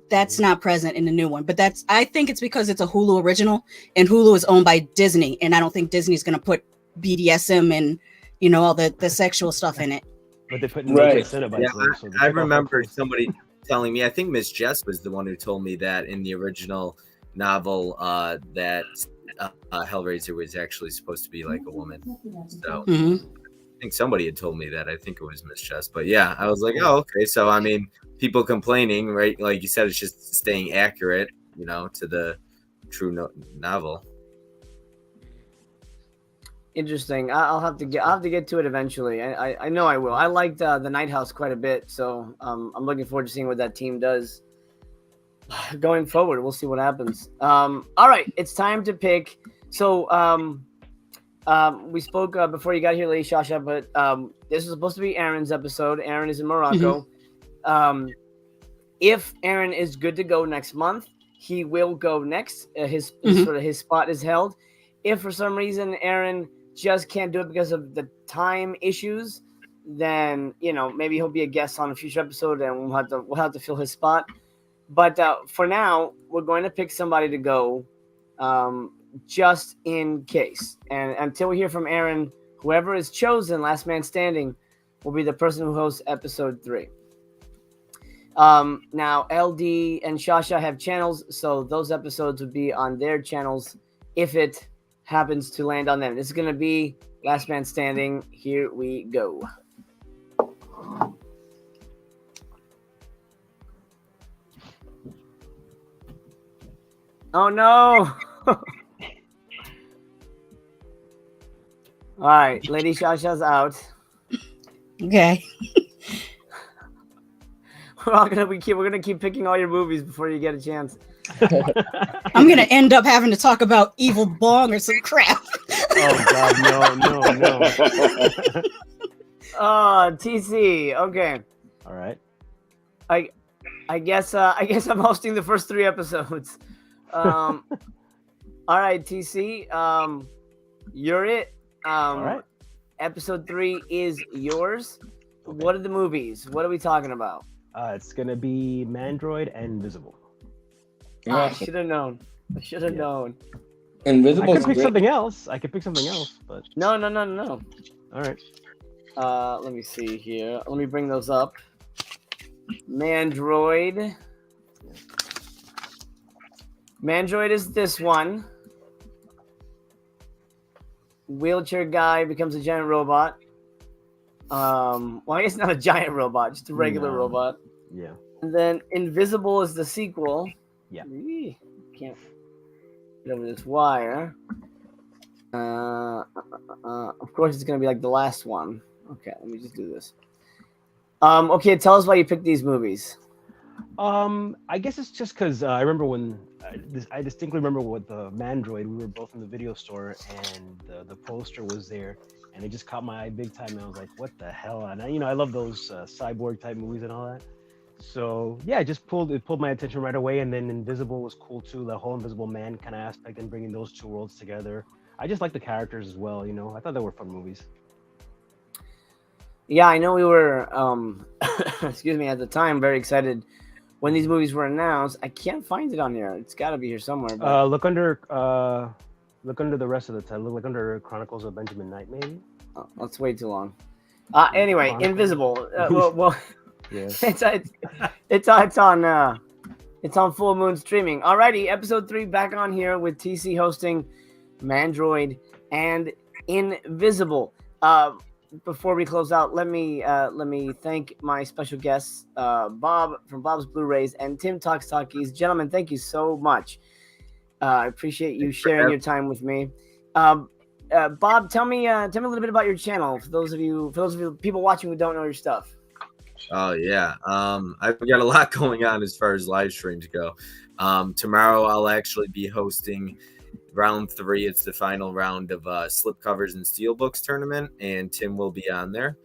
That's not present in the new one. But I think it's because it's a Hulu original and Hulu is owned by Disney. And I don't think Disney's going to put BDSM and, all the sexual stuff in it. But they put Cenobites. Yeah, I remember somebody telling me, I think Miss Jess was the one who told me that in the original novel that Hellraiser was actually supposed to be like a woman. So I think somebody had told me that. I think it was Miss Jess. But yeah, I was like, oh, okay. So, I mean, people complaining, right? Like you said, it's just staying accurate, to the true novel. Interesting. I'll have to get to it eventually. I know I will. I liked the Night House quite a bit, so I'm looking forward to seeing what that team does going forward. We'll see what happens. All right, it's time to pick. So we spoke before you got here, Lady ShaSha, but this was supposed to be Aaron's episode. Aaron is in Morocco. If Aaron is good to go next month, he will go next. His spot is held. If for some reason Aaron just can't do it because of the time issues, then maybe he'll be a guest on a future episode, and we'll have to fill his spot. But for now, we're going to pick somebody to go, just in case. And until we hear from Aaron, whoever is chosen, last man standing, will be the person who hosts episode 3. Now LD and ShaSha have channels, so those episodes would be on their channels if it happens to land on them. This is going to be last man standing. Here we go. Oh no! All right, Lady ShaSha's out. Okay. We're gonna keep picking all your movies before you get a chance. I'm gonna end up having to talk about Evil Bong or some crap. Oh God, no. Oh, TC. Okay. All right. I guess I'm hosting the first 3 episodes. All right, TC. You're it. All right. Episode 3 is yours. Okay. What are the movies? What are we talking about? It's gonna be Mandroid and Invisible. I should have known. known. Invisible. I could pick something else. But No. all right. Let me see here. Let me bring those up. Mandroid. Mandroid is this one. Wheelchair guy becomes a giant robot. Well, I guess not a giant robot, just a regular robot. Yeah. And then Invisible is the sequel. Yeah. Can't get over this wire. Of course, it's gonna be like the last one. Okay, let me just do this. Okay, tell us why you picked these movies. I guess it's just because I remember when I distinctly remember with the Mandroid, we were both in the video store and the poster was there, and it just caught my eye big time. And I was like, "What the hell?" And I love those cyborg type movies and all that. So yeah, it pulled my attention right away. And then Invisible was cool too, the whole Invisible Man kind of aspect and bringing those two worlds together. I just like the characters as well. I thought they were fun movies. Yeah, I know we were, excuse me, at the time, very excited when these movies were announced. I can't find it on here. It's got to be here somewhere. But... Look under the rest of the title. Look under Chronicles of Benjamin Knight, maybe. Oh, that's way too long. Anyway, Invisible. Well, yes. It's on Full Moon streaming. Alrighty, episode 3 back on here with TC hosting Mandroid and Invisible. Before we close out, let me thank my special guests, Bob from Bob's Blu-rays and Tim Talks Talkies. Gentlemen, thank you so much. I appreciate you sharing your time with me. Bob, tell me a little bit about your channel for those of you people watching who don't know your stuff. Oh yeah, I've got a lot going on as far as live streams go. Tomorrow I'll actually be hosting round 3. It's the final round of slipcovers and steelbooks tournament, and Tim will be on there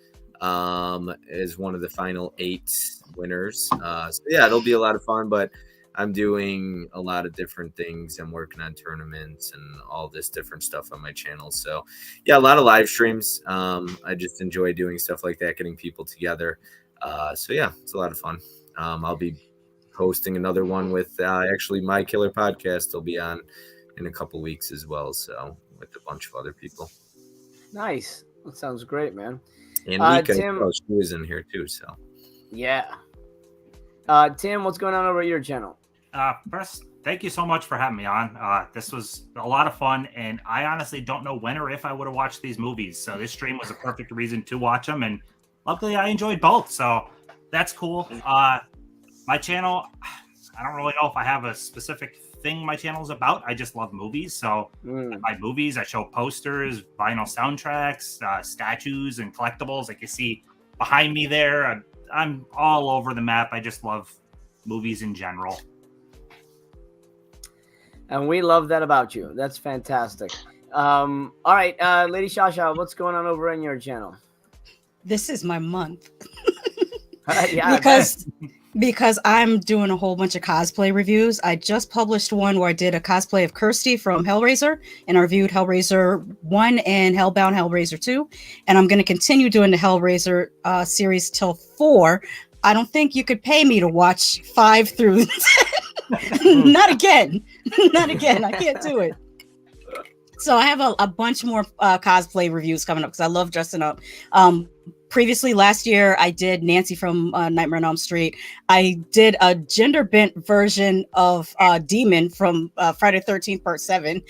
as one of the final 8 winners. So yeah, it'll be a lot of fun, but I'm doing a lot of different things. I'm working on tournaments and all this different stuff on my channel. So yeah, a lot of live streams. I just enjoy doing stuff like that, getting people together. So yeah, it's a lot of fun. I'll be hosting another one with actually My Killer Podcast. I'll be on in a couple weeks as well, so with a bunch of other people. Nice. That sounds great, man. And Mika, Tim, she was in here too, so yeah. Tim, what's going on over at your channel? First, thank you so much for having me on. This was a lot of fun, and I honestly don't know when or if I would have watched these movies, so this stream was a perfect reason to watch them, and luckily I enjoyed both, so that's cool. My channel, I don't really know if I have a specific thing my channel is about. I just love movies, so I buy movies, I show posters, vinyl soundtracks, statues, and collectibles like you see behind me there. I'm all over the map. I just love movies in general. And we love that about you. That's fantastic. All right, Lady ShaSha, what's going on over in your channel? This is my month. Yeah, because I'm doing a whole bunch of cosplay reviews. I just published one where I did a cosplay of Kirsty from Hellraiser, and I reviewed Hellraiser 1 and Hellbound Hellraiser 2. And I'm going to continue doing the Hellraiser series till 4. I don't think you could pay me to watch 5 through 10. Not again. Not again. I can't do it. So I have a bunch more cosplay reviews coming up because I love dressing up. Previously, last year, I did Nancy from Nightmare on Elm Street. I did a gender-bent version of Demon from Friday the 13th Part 7.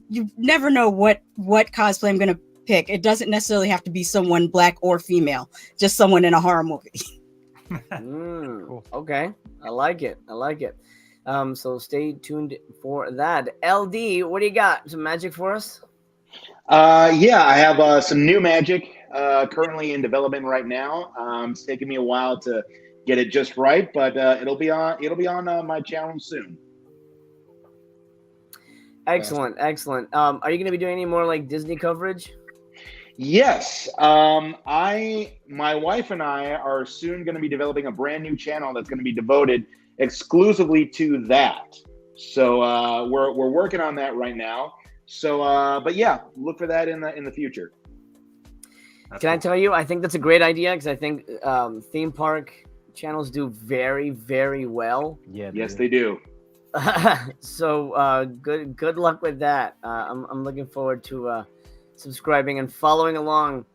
You never know what cosplay I'm going to pick. It doesn't necessarily have to be someone black or female, just someone in a horror movie. Okay, I like it. So stay tuned for that. LD, what do you got? Some magic for us? Yeah, I have some new magic currently in development right now. It's taking me a while to get it just right, but it'll be on my channel soon. Excellent. Are you going to be doing any more like Disney coverage? Yes. My wife and I are soon going to be developing a brand new channel that's going to be devoted exclusively to that. So we're working on that right now. So, but yeah, look for that in the future. Can I tell you? I think that's a great idea because I think theme park channels do very, very well. Yeah. Yes, they do. So good luck with that. I'm looking forward to subscribing and following along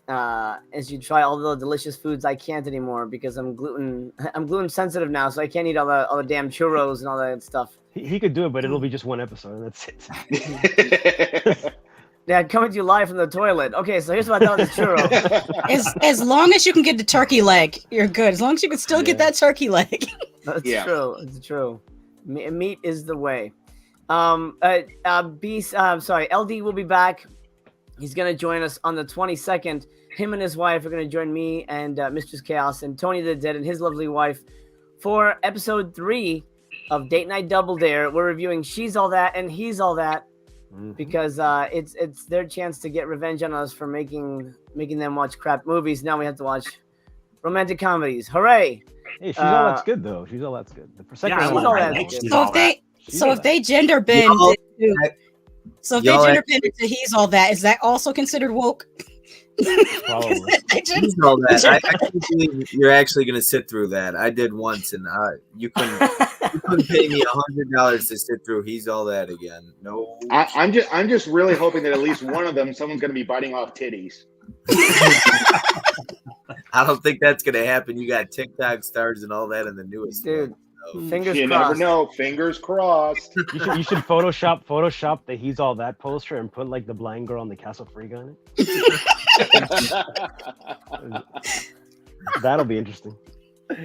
as you try all the delicious foods I can't anymore because I'm gluten sensitive now, so I can't eat all the damn churros and all that stuff. He could do it, but it'll be just one episode, and that's it. Yeah, coming to you live from the toilet. Okay, so here's what I thought of the churro. As long as you can get the turkey leg, you're good. As long as you can still get that turkey leg. That's true. It's true. Meat is the way. LD will be back. He's going to join us on the 22nd. Him and his wife are going to join me and Mistress Chaos and Tony the Dead and his lovely wife for episode 3 of Date Night Double Dare. We're reviewing She's All That and He's All That because it's their chance to get revenge on us for making them watch crap movies. Now we have to watch romantic comedies. Hooray! Hey, She's All That's good though. She's All That's good. The second She's one, All That's good. If they gender bend, into He's All That, is that also considered woke? Probably. She's All That. I can't believe you're actually going to sit through that. I did once, and you couldn't pay me $100 to sit through He's All That again. No. I'm just really hoping that at least one of them, someone's going to be biting off titties. I don't think that's going to happen. You got TikTok stars and all that in the newest dude. One, so. Fingers you crossed. never know. Fingers crossed. You should Photoshop the He's All That poster and put like the blind girl on the Castle Freak on it. That'll be interesting.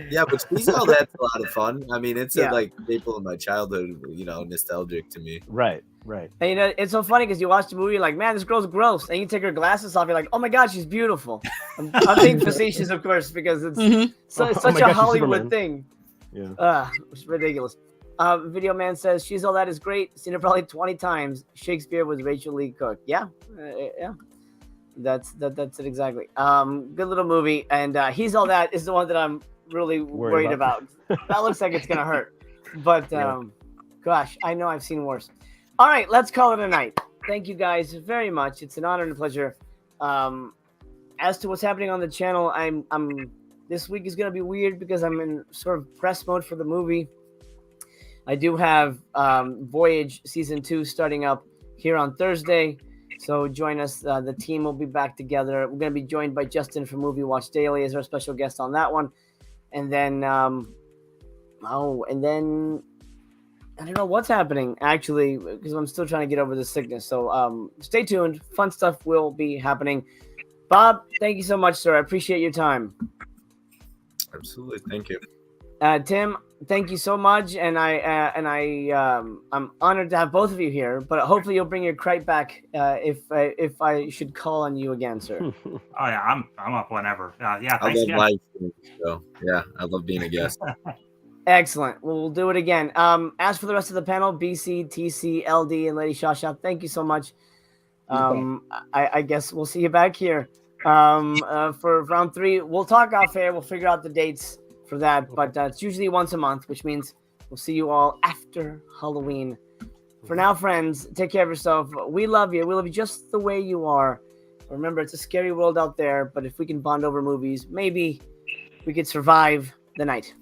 Yeah, but She's All That's a lot of fun. I mean, it's like staple of my childhood, nostalgic to me. Right. And it's so funny because you watch the movie, you're like, man, this girl's gross. And you take her glasses off, you're like, oh my God, she's beautiful. I'm being facetious, of course, because it's such a Hollywood thing. Yeah. It's ridiculous. Video Man says, She's All That is great. Seen it probably 20 times. Shakespeare was Rachel Lee Cook. Yeah. That's it exactly. Good little movie. And He's All That is the one that I'm really worried about. That looks like it's gonna hurt. But gosh, I know I've seen worse. All right, let's call it a night. Thank you guys very much. It's an honor and a pleasure. As to what's happening on the channel, I'm this week is gonna be weird because I'm in sort of press mode for the movie. I do have Voyage Season 2 starting up here on Thursday. So join us. The team will be back together. We're going to be joined by Justin from Movie Watch Daily as our special guest on that one. And then, I don't know what's happening, actually, because I'm still trying to get over the sickness. So stay tuned. Fun stuff will be happening. Bob, thank you so much, sir. I appreciate your time. Absolutely. Thank you. Tim, thank you so much. And I'm honored to have both of you here, but hopefully you'll bring your crate back if I should call on you again, sir. Oh yeah, I'm up whenever. Yeah, I thanks love again. life. So yeah, I love being a guest. Excellent. Well, we'll do it again. As for the rest of the panel, BC, TC, LD, and Lady ShaSha, thank you so much. I guess we'll see you back here for round 3. We'll talk off air. We'll figure out the dates for that, but it's usually once a month, which means we'll see you all after Halloween. For now, friends, take care of yourself. We love you. We love you just the way you are. Remember, it's a scary world out there, but if we can bond over movies, maybe we could survive the night.